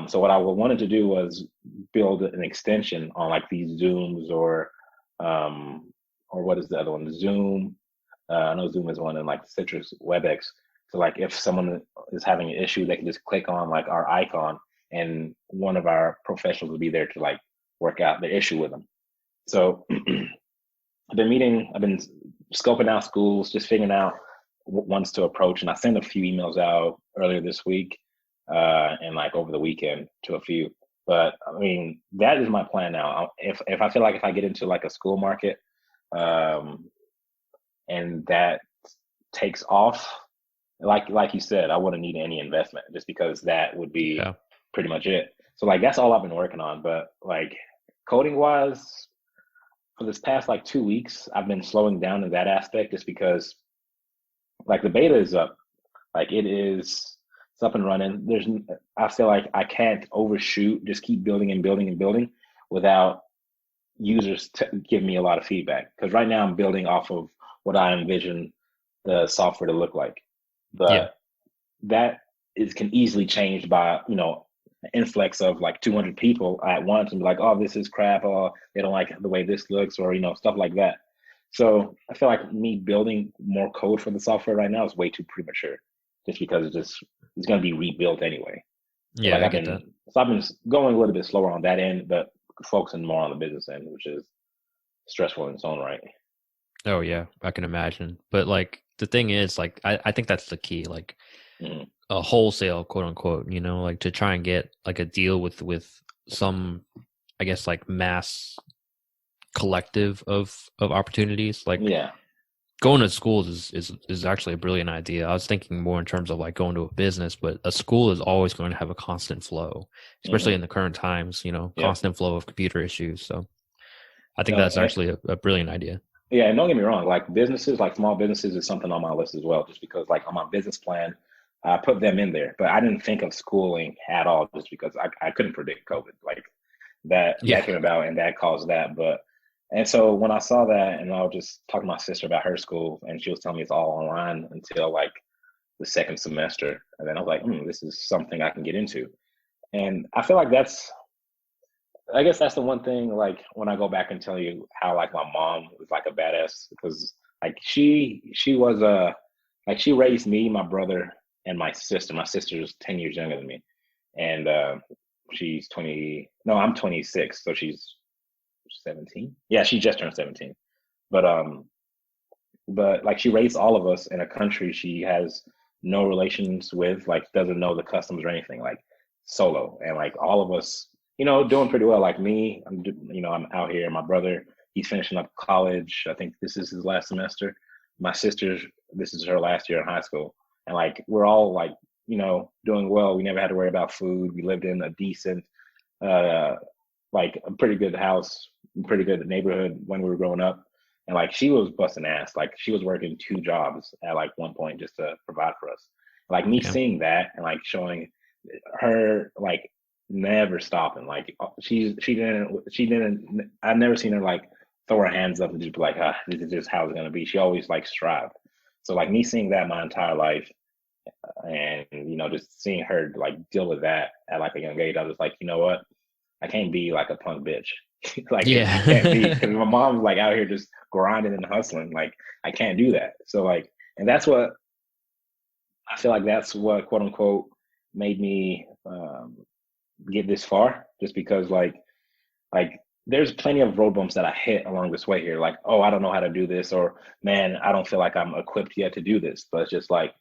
so what I wanted to do was build an extension on like these Zooms or what is the other one? Zoom. I know Zoom is one, and like Citrix WebEx. So like if someone is having an issue, they can just click on like our icon, and one of our professionals will be there to like work out the issue with them. So I've been scoping out schools, just figuring out ones to approach, and I sent a few emails out earlier this week, and like over the weekend to a few. But I mean, that is my plan now. If I feel like if I get into like a school market, um, and that takes off, like you said, I wouldn't need any investment just because that would be yeah, pretty much it. So like that's all I've been working on. But like coding wise, for this past like 2 weeks, I've been slowing down in that aspect just because like the beta is up, like it's up and running. I feel like I can't overshoot, just keep building and building and building without users give me a lot of feedback. Because right now I'm building off of what I envision the software to look like, yeah, but that is can easily change by an influx of like 200 people at once and be like, oh, this is crap, oh, they don't like the way this looks, or stuff like that. So I feel like me building more code for the software right now is way too premature, just because it's going to be rebuilt anyway. So yeah. like I get that. I've been going a little bit slower on that end, but focusing more on the business end, which is stressful in its own right. Oh yeah, I can imagine. But like the thing is, like I think that's the key. Like Mm. a wholesale quote unquote, like to try and get like a deal with some I guess like mass collective of opportunities. Like Yeah. going to schools is actually a brilliant idea. I was thinking more in terms of like going to a business, but a school is always going to have a constant flow, especially Hmm. in the current times, Yep. constant flow of computer issues. So I think No, that's actually a brilliant idea. yeah, and don't get me wrong, like businesses, like small businesses is something on my list as well, just because like on my business plan, I put them in there, but I didn't think of schooling at all just because I couldn't predict COVID. Like that Yeah. came about and that caused that. But and so when I saw that and I was just talking to my sister about her school and she was telling me it's all online until like the second semester. And then I was like, this is something I can get into. And I feel like I guess that's the one thing. Like when I go back and tell you how like my mom was like a badass because like she was like she raised me, my brother, and my sister. My sister is 10 years younger than me, and she's 20. No, I'm 26, so she's 17. Yeah, she just turned 17. But like she raised all of us in a country she has no relations with, like doesn't know the customs or anything, like solo, and like all of us, doing pretty well. Like me, I'm out here. My brother, he's finishing up college. I think this is his last semester. My sister, this is her last year in high school, and like we're all like, doing well. We never had to worry about food. We lived in a decent, uh, like a pretty good house, pretty good neighborhood when we were growing up. And like she was busting ass. Like she was working two jobs at like one point just to provide for us. Like me Yeah. seeing that and like showing her like never stopping. Like she didn't I've never seen her like throw her hands up and just be like, this is just how it's gonna be. She always like strived. So like me seeing that my entire life and just seeing her like deal with that at like a young age, I was like, you know what? I can't be like a punk bitch. Like it can't be Yeah. because my mom's like out here just grinding and hustling. Like I can't do that. So like, and that's what I feel like that's what quote unquote made me get this far. Just because like there's plenty of road bumps that I hit along this way here. Like, oh, I don't know how to do this, or man, I don't feel like I'm equipped yet to do this. But it's just like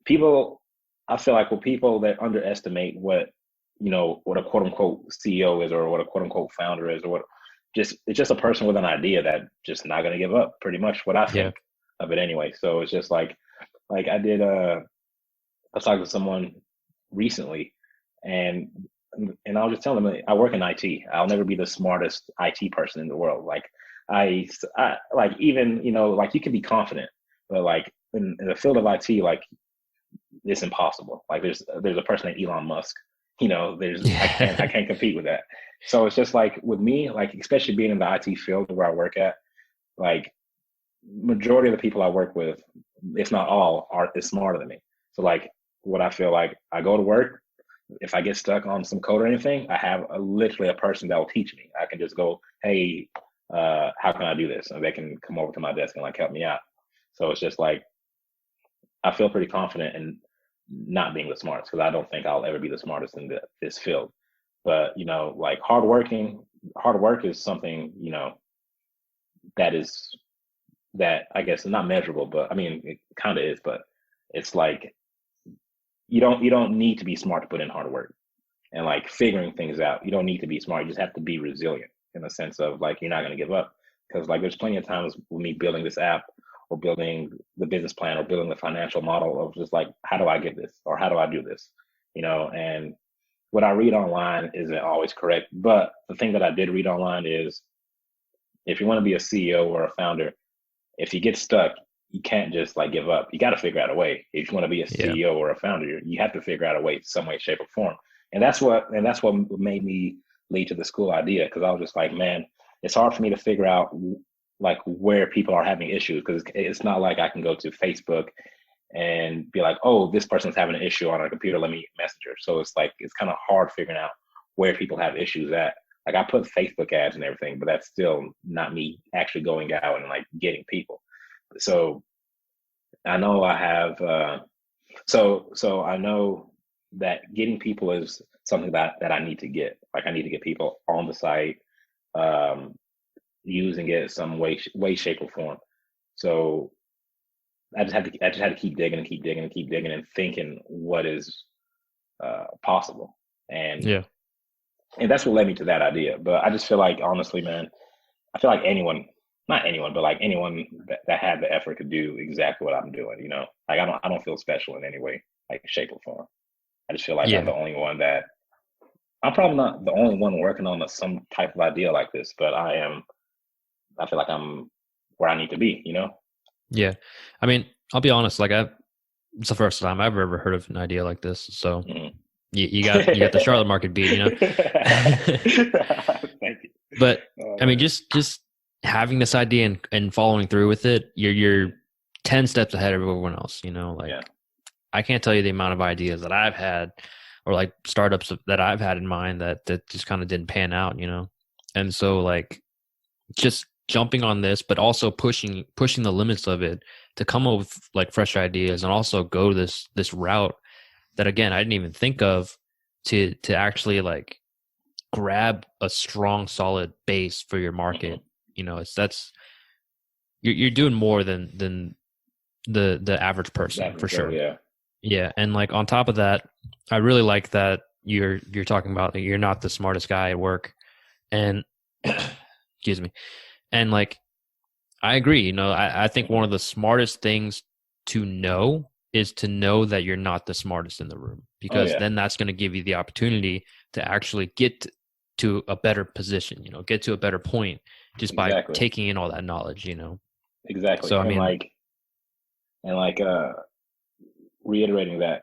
people, I feel like with people that underestimate what a quote unquote CEO is or what a quote unquote founder is or what it's just a person with an idea that just not gonna give up, pretty much what I Yeah. think of it anyway. So it's just like I was talking to someone recently and I was just telling them I work in IT. I'll never be the smartest IT person in the world. Like I like even, like you can be confident, but like in the field of IT, like it's impossible. Like there's a person like Elon Musk. There's I Yeah. can't compete with that. So it's just like with me, like especially being in the IT field where I work at, like majority of the people I work with, if not all, are is smarter than me. So like what I feel like I go to work, if I get stuck on some code or anything, I have literally a person that will teach me. I can just go, hey, how can I do this? And they can come over to my desk and like help me out. So it's just like I feel pretty confident in not being the smartest because I don't think I'll ever be the smartest in this field. But like hard work is something that is that I guess is not measurable, but I mean it kind of is. But it's like you don't need to be smart to put in hard work and like figuring things out. You don't need to be smart. You just have to be resilient in the sense of like you're not going to give up because like there's plenty of times with me building this app or building the business plan or building the financial model of just like how do I get this or how do I do this, and what I read online isn't always correct. But the thing that I did read online is if you want to be a CEO or a founder, if you get stuck, you can't just like give up. You got to figure out a way. If you want to be a Yeah. CEO or a founder, you have to figure out a way, some way, shape, or form. And that's what made me lead to the school idea because I was just like, man, it's hard for me to figure out like where people are having issues because it's not like I can go to Facebook and be like, oh, this person's having an issue on our computer. Let me message her. So it's like it's kind of hard figuring out where people have issues at. Like I put Facebook ads and everything, but that's still not me actually going out and like getting people. So I know I have. So I know that getting people is something that I need to get. Like I need to get people on the site, um, using it some way, shape, or form. So I just had to keep digging and keep digging and keep digging and thinking what is possible. And Yeah. And that's what led me to that idea. But I just feel like, honestly, man, I feel like anyone, not anyone, but like anyone that had the effort could do exactly what I'm doing. You know, like I don't feel special in any way, like shape or form. I just feel like I'm Yeah. the only one that I'm probably not the only one working on some type of idea like this, but I am. I feel like I'm where I need to be. You know. Yeah. I mean, I'll be honest, like it's the first time I've ever heard of an idea like this. So Mm. you got the Charlotte market beat, you know. Thank you. But I mean, Man. just having this idea and following through with it, you're 10 steps ahead of everyone else, you know. Like Yeah. I can't tell you the amount of ideas that I've had or like startups that I've had in mind that just kind of didn't pan out, you know. And so like just jumping on this, but also pushing the limits of it to come up with like fresh ideas and also go this route that again I didn't even think of to actually like grab a strong solid base for your Mm-hmm. market. You know, it's that's you're doing more than the average person That for for sure. sure. Yeah. Yeah, and like on top of that, I really like that you're talking about that you're not the smartest guy at work, and excuse me, and like I agree. You know, I think one Mm-hmm. of the smartest things to know is to know that you're not the smartest in the room, Oh because yeah. then that's going to give you the opportunity to actually get to a better position, you know, get to a better point just by Exactly. taking in all that knowledge, you know. Exactly. So, I mean, And like reiterating that,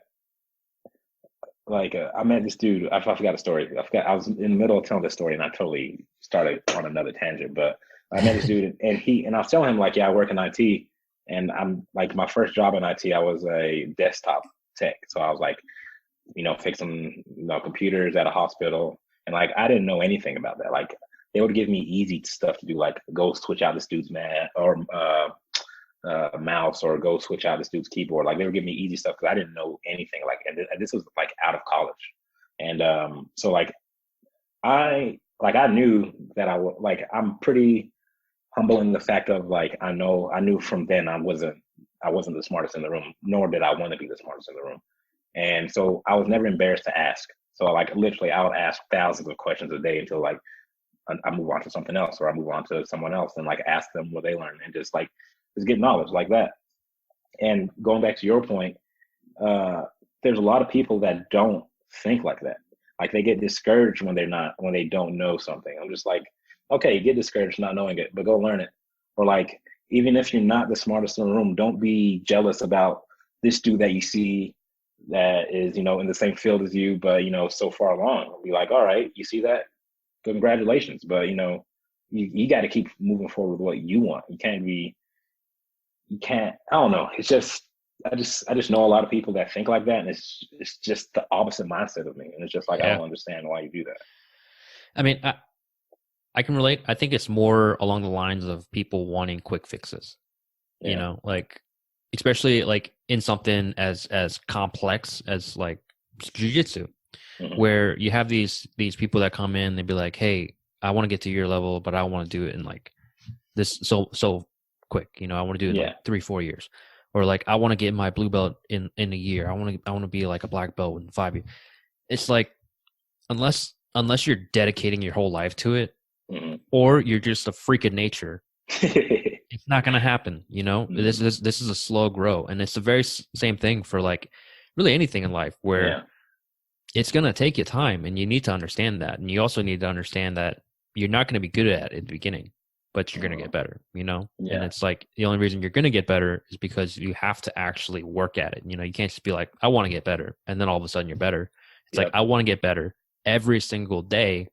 like I met this dude. I forgot the story. I forgot. I was in the middle of telling the story, and I totally started on another tangent. But I met this dude, and I was telling him like, yeah, I work in IT, and I'm like, my first job in IT, I was a desktop tech. So I was like, fixing computers at a hospital, and like I didn't know anything about that. Like they would give me easy stuff to do, like go switch out this dude's man or mouse, or go switch out this dude's keyboard. Like they were giving me easy stuff because I didn't know anything. Like, and this was like out of college, and so I knew that I'm pretty humble in the fact of like I knew from then I wasn't the smartest in the room, nor did I want to be the smartest in the room, and so I was never embarrassed to ask. So like literally, I would ask thousands of questions a day until like I move on to something else, or I move on to someone else, and like ask them what they learned, and just get knowledge like that. And going back to your point, uh, there's a lot of people that don't think like that. Like they get discouraged when they don't know something. I'm just like, okay, get discouraged not knowing it, but go learn it. Or like, even if you're not the smartest in the room, don't be jealous about this dude that you see that is, in the same field as you, but so far along. Be like, all right, you see that? Congratulations. But you got to keep moving forward with what you want. You can't, I don't know. It's just I just know a lot of people that think like that, and it's just the opposite mindset of me. And it's just like I yeah. don't understand why you do that. I mean, I can relate. I think it's more along the lines of people wanting quick fixes, you Yeah. know, like especially like in something as complex as like jujitsu, Hmm. where you have these people that come in, they'd be like, "Hey, I want to get to your level, but I want to do it in like this so quick. You know, I want to do it in Yeah. like 3-4 years, or like I want to get my blue belt in a year. I want to be like a black belt in 5 years." It's like unless you're dedicating your whole life to it, Hmm. or you're just a freak of nature, Hmm. it's not going to happen. You know, this is a slow grow, and it's the very same thing for like really anything in life where Yeah. it's going to take you time, and you need to understand that, and you also need to understand that you're not going to be good at it at the beginning, but you're going to Hmm. get better, you know. And Yeah. it's like the only reason you're going to get better is because you have to actually work at it. You know, you can't just be like, I want to get better, and then all of a sudden you're better. It's like, Yep. I want to get better every single day.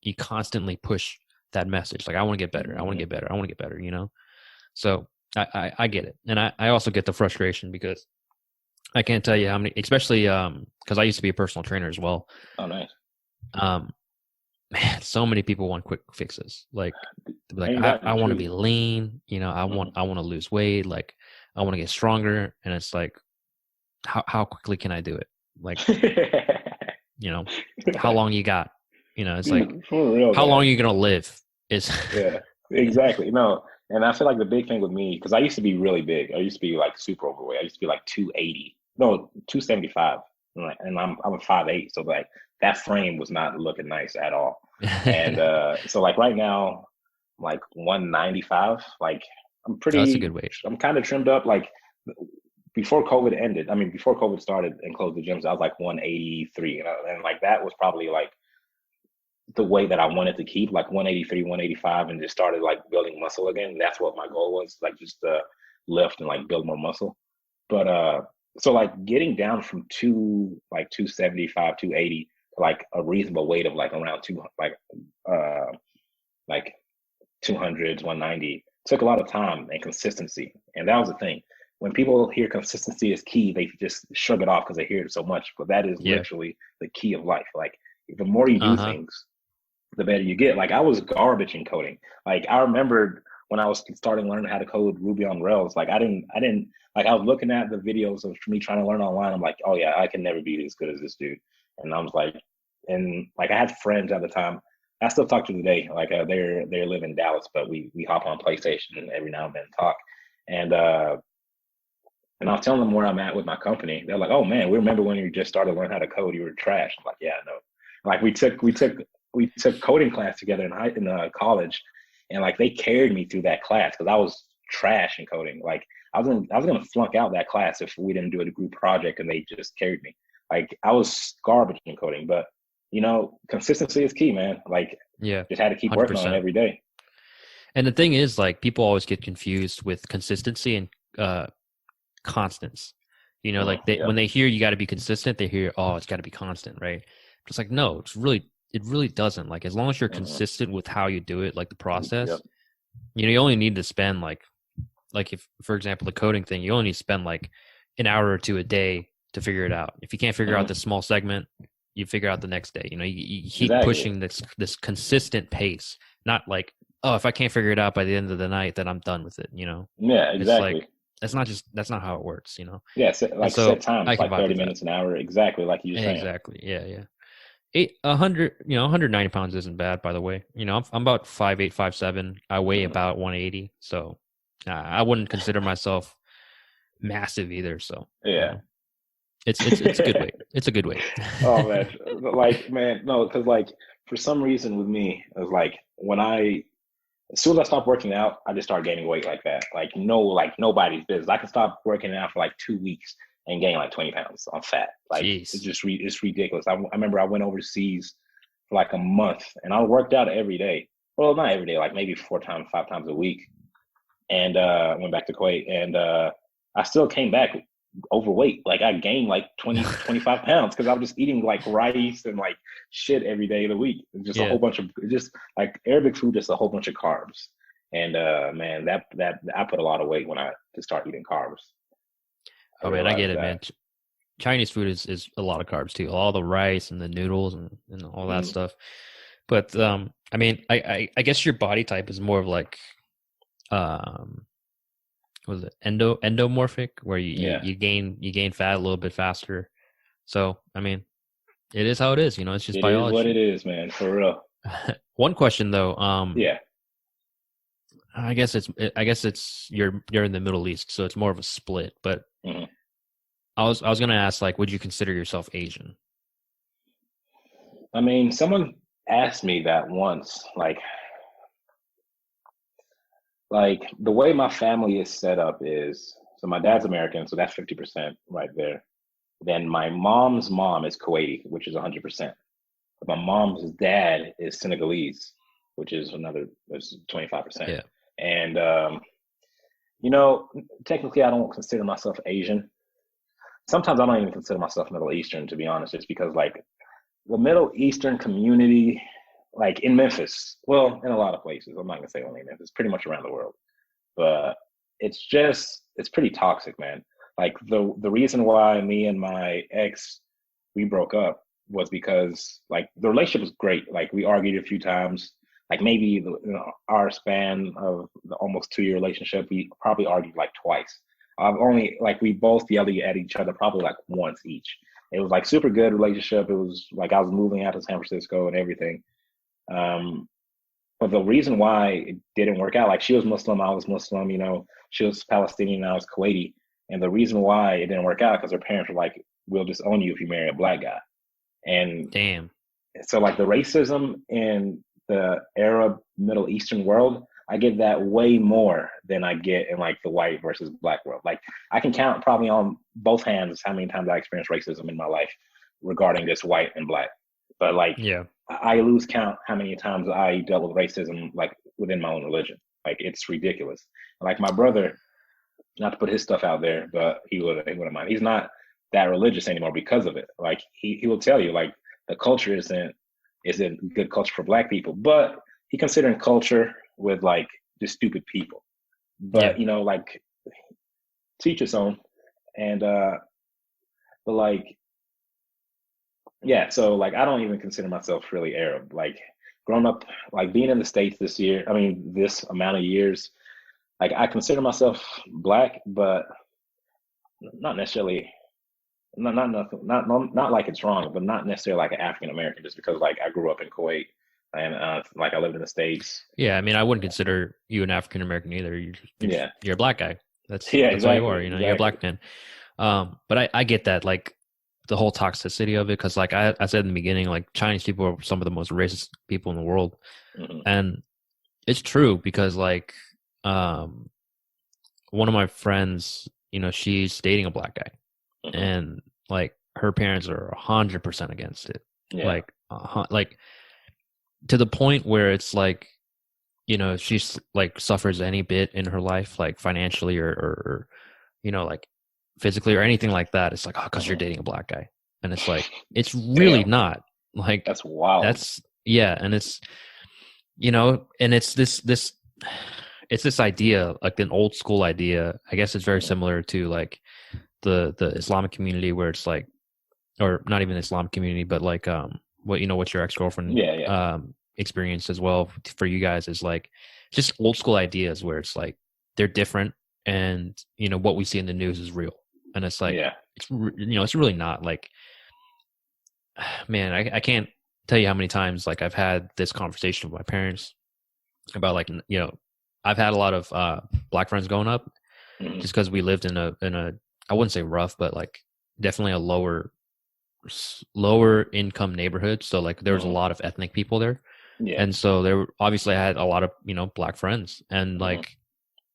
You constantly push that message, like, I want to get better, I want to Hmm. get better, I want to get better, you know. So I get it, and I also get the frustration because I can't tell you how many, especially because I used to be a personal trainer as well. Oh, nice. um Man, so many people want quick fixes. Like, they'll be like, Ain't I that the want to truth? be lean, you know, Hmm. I want to lose weight, like I want to get stronger. And it's like, how quickly can I do it? Like, you know, how long you got? You know, it's like, For real, how long are man. you gonna live? Is Yeah. Exactly. No. And I feel like the big thing with me, because I used to be really big. I used to be like super overweight. I used to be like 280. No, 275. and I'm a 5'8", so like that frame was not looking nice at all. And so like right now, I'm like 195. Like Oh, that's a good weight. I'm kind of trimmed up. Like before COVID ended, I mean before COVID started and closed the gyms, I was like 183, and like that was probably like the way that I wanted to keep, like 183, 185, and just started like building muscle again. That's what my goal was, like just lift and like build more muscle. But so like getting down from 275, 280 to like a reasonable weight of like around uh like 200s, 190 took a lot of time and consistency. And that was the thing. When people hear consistency is key, they just shrug it off because they hear it so much. But that is Yeah. literally the key of life. Like the more you do Uh-huh. things, the better you get. Like I was garbage in coding. Like I remembered when I was starting learning how to code Ruby on Rails. Like I didn't like I was looking at the videos of me trying to learn online. I'm like, oh yeah, I can never be as good as this dude. And I was like, and like I had friends at the time. I still talk to today. Like they live in Dallas, but we hop on PlayStation every now and then and talk. And and I was telling them where I'm at with my company. They're like, "Oh man, we remember when you just started learning how to code. You were trash." I'm like, "Yeah, I know." Like we took coding class together in college, and like they carried me through that class because I was trash in coding. Like I was gonna flunk out that class if we didn't do a group project, and they just carried me. Like I was garbage in coding, but consistency is key, man. Like Yeah. just had to keep working on it 100%. every day. And the thing is, like, people always get confused with consistency and constants. Like Yeah. when they hear you got to be consistent, they hear, oh, it's got to be constant, right? It's like, no, it really doesn't. Like, as long as you're Hmm. consistent with how you do it, like the Yep. process, you only need to spend like if, for example, the coding thing, you only need to spend like an hour or two a day to figure it out. If you can't figure out Hmm. this small segment, you figure out the next day. You keep Exactly. pushing this consistent pace, not like, oh, if I can't figure it out by the end of the night, then I'm done with it. Yeah. It's like Exactly. that's not how it works. Yeah, And like so set I times, can like vibe 30 with that. minutes an hour, exactly like you're saying. Exactly. Yeah, yeah. 100, 190 pounds isn't bad, by the way. I'm about 5'8", 5'7". I weigh Hmm. about 180, so I wouldn't consider myself massive either. So you Yeah. know, it's a good weight. It's a good weight. Oh man, like man, no, because like for some reason with me, it was like as soon as I stopped working out, I just started gaining weight like that. Like nobody's business. I can stop working out for like 2 weeks and gain like 20 pounds on fat. Like it's Jeez. just it's ridiculous. I remember I went overseas for like a month and I worked out every day. Well, not every day, like maybe 4 times, 5 times a week. And went back to Kuwait, and I still came back overweight. Like I gained like 20, 25 pounds because I was just eating like rice and like shit every day of the week. Just a Yeah. whole bunch of just like Arabic food, just a whole bunch of carbs. And man, that I put a lot of weight when I just start eating carbs. I Oh man, I get realized it, that. man. Chinese food is a lot of carbs too. All the rice and the noodles and all that Mm, stuff. But I mean, I guess your body type is more of like um what is it, endomorphic, where yeah, you gain fat a little bit faster. So I mean, it is how it is. It's just it is what it biology. is, man. For real. One question though, Yeah. I guess it's you're in the Middle East, so it's more of a split. But Hmm. I was gonna ask, like, would you consider yourself Asian? I mean, someone asked me that once, like the way my family is set up is so my dad's American, so that's 50% right there. Then my mom's mom is Kuwaiti, which is 100%. But my mom's dad is Senegalese, which is that's 25%. Yeah. And you know, technically I don't consider myself Asian. Sometimes I don't even consider myself Middle Eastern, to be honest, just because like the Middle Eastern community, like in Memphis, well, in a lot of places, I'm not gonna say only in Memphis, pretty much around the world, but it's pretty toxic, man. Like the reason why me and my ex we broke up was because like the relationship was great. Like we argued a few times. Like maybe our span of the almost 2 year relationship, we probably argued like twice. I've only like we both yelled at each other probably like once each. It was like super good relationship. It was like I was moving out to San Francisco and everything. Um, but the reason why it didn't work out, like she was Muslim, I was Muslim, she was Palestinian, I was Kuwaiti. And the reason why it didn't work out because her parents were like we'll disown you if you marry a black guy. And Damn. so like the racism in the Arab Middle Eastern world, I get that way more than I get in like the white versus black world. Like I can count probably on both hands how many times I experienced racism in my life regarding this white and black. But like Yeah. I lose count how many times I dealt with racism like within my own religion. Like it's ridiculous. Like my brother, not to put his stuff out there, but he wouldn't mind. He's not that religious anymore because of it. Like he will tell you like the culture isn't good culture for black people, but he considering culture with like just stupid people. Yeah. But like teach his own. And but like yeah, so like I don't even consider myself really Arab. Like growing up, like being in the States this amount of years, like I consider myself black, but not necessarily not like it's wrong, but not necessarily like an African American, just because like I grew up in Kuwait and like I lived in the States. Yeah. I mean, I wouldn't consider you an African American either. Yeah, You're a black guy. That's yeah, all you exactly, are. You're a exactly. black man. But I get that, like the whole toxicity of it, because like I said in the beginning, like Chinese people are some of the most racist people in the world, Hmm. and it's true because like um one of my friends, she's dating a black guy, Hmm. and like her parents are 100% against it, Yeah. like like to the point where it's like if she's like suffers any bit in her life, like financially or like physically or anything like that, it's like, oh, because you're Hmm. dating a black guy. And it's like, it's really Damn, not like that's wild. that's, yeah. And it's, and it's this idea, like an old school idea. I guess it's very Hmm. similar to like the Islamic community where it's like, or not even the Islamic community, but like, what your ex-girlfriend, Yeah, yeah, experienced as well for you guys is like just old school ideas where it's like they're different, and what we see in the news is real, and it's like yeah. it's really not. Like, man, I can't tell you how many times like I've had this conversation with my parents about like I've had a lot of black friends growing up Hmm. just because we lived in a I wouldn't say rough, but like definitely a lower income neighborhood, so like there was a Hmm. lot of ethnic people there. Yeah. And so there were, obviously I had a lot of, black friends, and Hmm. like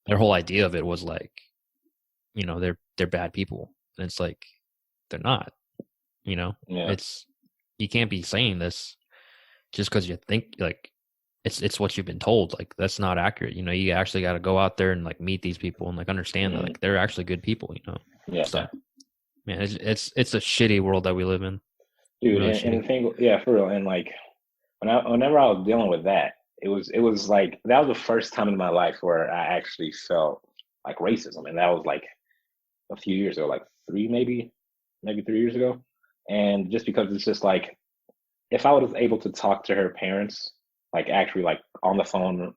their whole idea of it was like, they're bad people. And it's like they're not, you know. Yeah. It's you can't be saying this just because you think like it's what you've been told. Like that's not accurate. You actually got to go out there and like meet these people and like understand that Hmm. like they're actually good people. Yeah. So man, it's a shitty world that we live in. Dude, Really and shitty. the thing, yeah, for real. And like whenever I was dealing with that, it was like that was the first time in my life where I actually felt like racism, and that was like a few years ago, like maybe 3 years ago. And just because it's just like if I was able to talk to her parents, like actually like on the phone,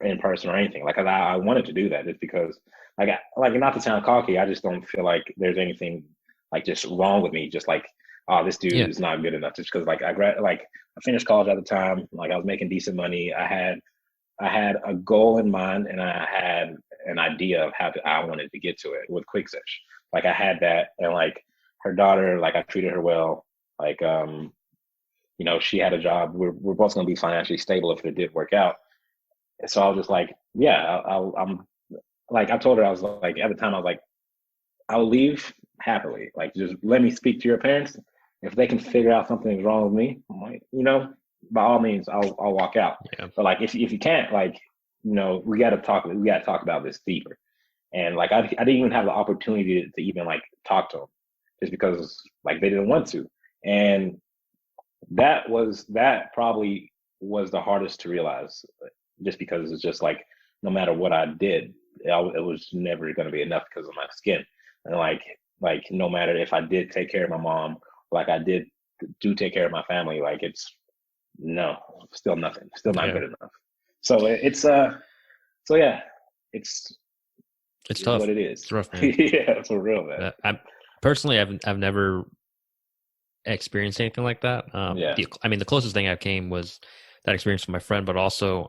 in person or anything, like I wanted to do that just because like not to sound cocky, I just don't feel like there's anything like just wrong with me. Just like oh, this dude Yeah. is not good enough. Just because like I finished college at the time, like I was making decent money. I had a goal in mind, and I had an idea of I wanted to get to it with QuickSesh. Like I had that, and like her daughter, like I treated her well. Like she had a job. We're both going to be financially stable if it did work out. So I was just like, yeah, I'm like I told her I was like at the time I was like I'll leave happily. Like just let me speak to your parents. If they can figure out something's wrong with me, I'm like, by all means, I'll walk out. Yeah. But like if you can't, like we got to talk. We got to talk about this deeper. And like I didn't even have the opportunity to even like talk to them, just because like they didn't want to. And that probably was the hardest to realize, just because it's just like no matter what I did, it was never going to be enough because of my skin. And like no matter if I did take care of my mom, like I did do take care of my family, like it's no, still nothing, still not Yeah. good enough. So so yeah, it's It's is what tough. it is. It's rough, man. Yeah, for real, man. I personally, I've never experienced anything like that. Yeah. I mean, the closest thing I came was that experience with my friend, but also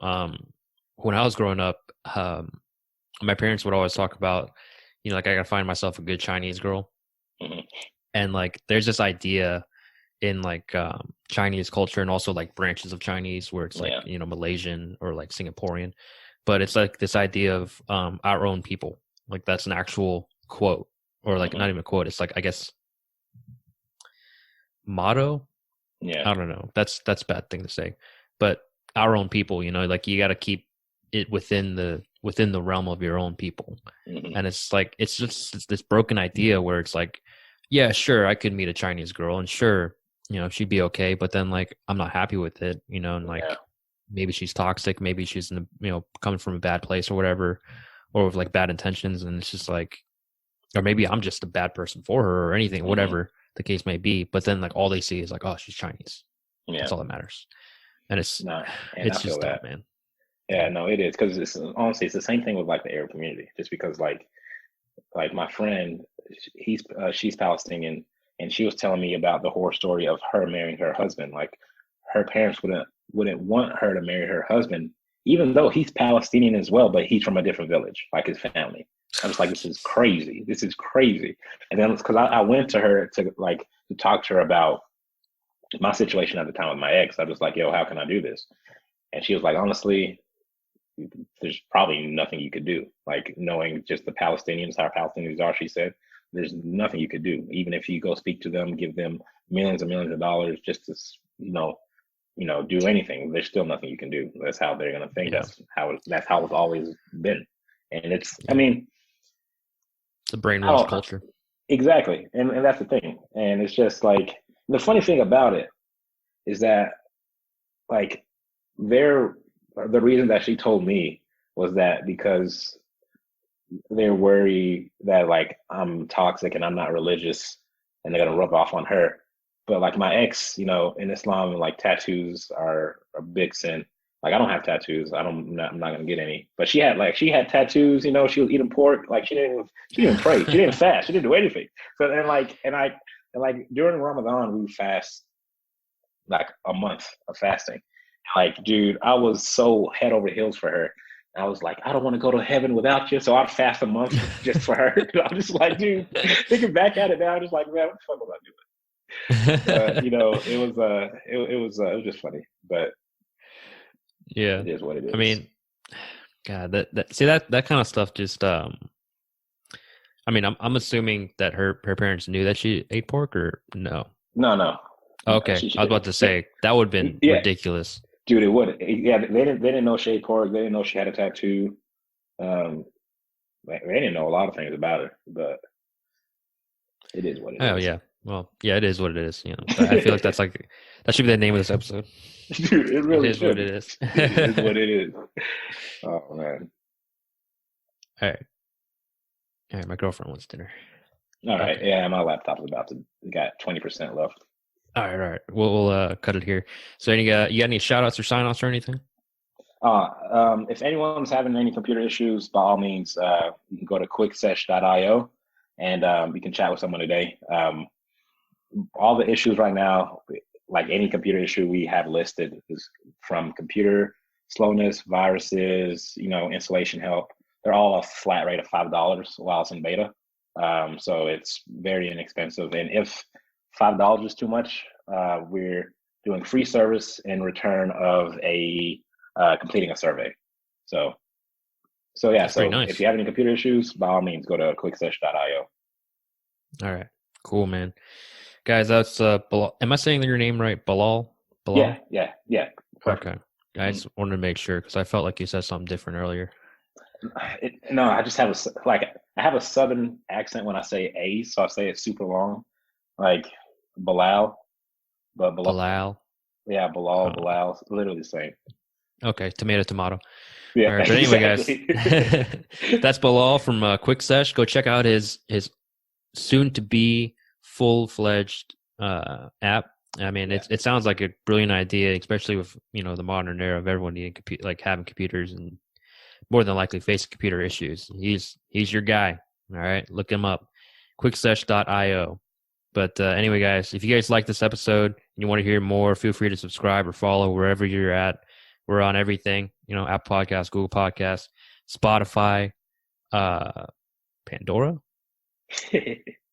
when I was growing up, my parents would always talk about, like I gotta find myself a good Chinese girl, Hmm. And like there's this idea in like Chinese culture and also like branches of Chinese where it's like, Yeah. you know, Malaysian or like Singaporean, but it's like this idea of our own people. Like that's an actual quote, or like Hmm. not even a quote. It's like, I guess, motto. Yeah. I don't know. That's a bad thing to say, but our own people, you know, like you got to keep it within the realm of your own people. Hmm. And it's like it's this broken idea where it's like, yeah, sure, I could meet a Chinese girl, and sure, you know, she'd be okay, but then like I'm not happy with it, you know, and Yeah. like maybe she's toxic, maybe she's in a, you know, coming from a bad place or whatever, or with like bad intentions, and it's just like, or maybe I'm just a bad person for her or anything, Hmm. whatever the case may be. But then like all they see is like, oh, she's Chinese. Yeah. That's all that matters, and No, and I it's feel just dumb, that. man. Yeah, no, it is because it's honestly it's the same thing with like the Arab community. Just because like my friend, she's Palestinian, and she was telling me about the horror story of her marrying her husband. Like her parents wouldn't want her to marry her husband, even though he's Palestinian as well, but he's from a different village, like his family. I'm just like, this is crazy. This is crazy. And then because I went to her to talk to her about my situation at the time with my ex. I was like, yo, how can I do this? And she was like, honestly, there's probably nothing you could do. Like knowing just the Palestinians, how Palestinians are, she said, there's nothing you could do. Even if you go speak to them, give them millions and millions of dollars just to, do anything, there's still nothing you can do. That's how they're gonna think. Yeah, That's how it's always been. And I yeah, mean, it's a I brainwashed don't culture. exactly. And that's the thing. And it's just like the funny thing about it is that like they're the reason that she told me was that because they're worried that like I'm toxic and I'm not religious and they're gonna rub off on her. But like my ex, in Islam, like tattoos are a big sin. Like I don't have tattoos. I'm not gonna get any. But she had tattoos. She was eating pork. Like she didn't pray. She didn't fast. She didn't do anything. So and like during Ramadan we would fast like a month of fasting. Like, dude, I was so head over heels for her. I was like, I don't want to go to heaven without you. So I'd fast a month just for her. I'm just like, dude, thinking back at it now, I'm just like, man, what the fuck was I doing? But it was just funny. But Yeah, it is what it I is. mean, God, that see that kind of stuff just I mean, I'm assuming that her parents knew that she ate pork, or no? No, no. Okay, I was about to say that would have been Yeah, ridiculous. dude, it would. Yeah, they didn't know she ate pork. They didn't know she had a tattoo. Um, they didn't know a lot of things about her, but it is what it Oh is. yeah, well, yeah, it is what it is. You know, I feel like that should be the name of this episode. Dude, it It really is what should. it is. It is what it is. Oh man. All right, all right. My girlfriend wants dinner. All right. Okay. Yeah, my laptop's got 20% left. All right. We'll cut it here. So, you got any shout outs or sign offs or anything? If anyone's having any computer issues, by all means, you can go to quicksesh.io and you can chat with someone today. All the issues right now, like any computer issue we have listed, is from computer slowness, viruses, installation help. They're all a flat rate of $5 while it's in beta. So it's very inexpensive. And if $5 is too much, we're doing free service in return of completing a survey. So yeah. That's pretty So if nice. you have any computer issues, by all means, go to quicksesh.io. All right. Cool, man. Guys, that's Bilal. Am I saying your name right? Bilal? Yeah, Bilal? yeah, yeah. Perfect. Okay. I just wanted to make sure because I felt like you said something different earlier. No, I just have I have a southern accent when I say A, so I say it super long, like Belal, but Bilal, Bilal. yeah, Bilal, Oh, Bilal, literally the same. okay. Tomato, tomato. Yeah, All right. But anyway, guys, exactly. that's Bilal from Quick Sesh. Go check out his soon to be full fledged app. I mean, Yeah, it sounds like a brilliant idea, especially with the modern era of everyone needing like having computers and more than likely facing computer issues. He's your guy. All right, look him up. Quicksesh.io. But anyway, guys, if you guys like this episode and you want to hear more, feel free to subscribe or follow wherever you're at. We're on everything, Apple Podcasts, Google Podcasts, Spotify, Pandora,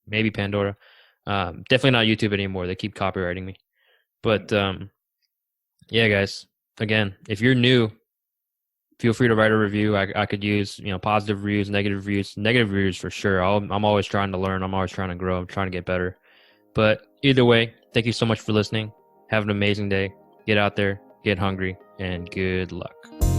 maybe Pandora. Definitely not YouTube anymore. They keep copywriting me. But yeah, guys. Again, if you're new, feel free to write a review. I could use, positive reviews, negative reviews for sure. I'm always trying to learn. I'm always trying to grow. I'm trying to get better. But either way, thank you so much for listening. Have an amazing day. Get out there, get hungry, and good luck.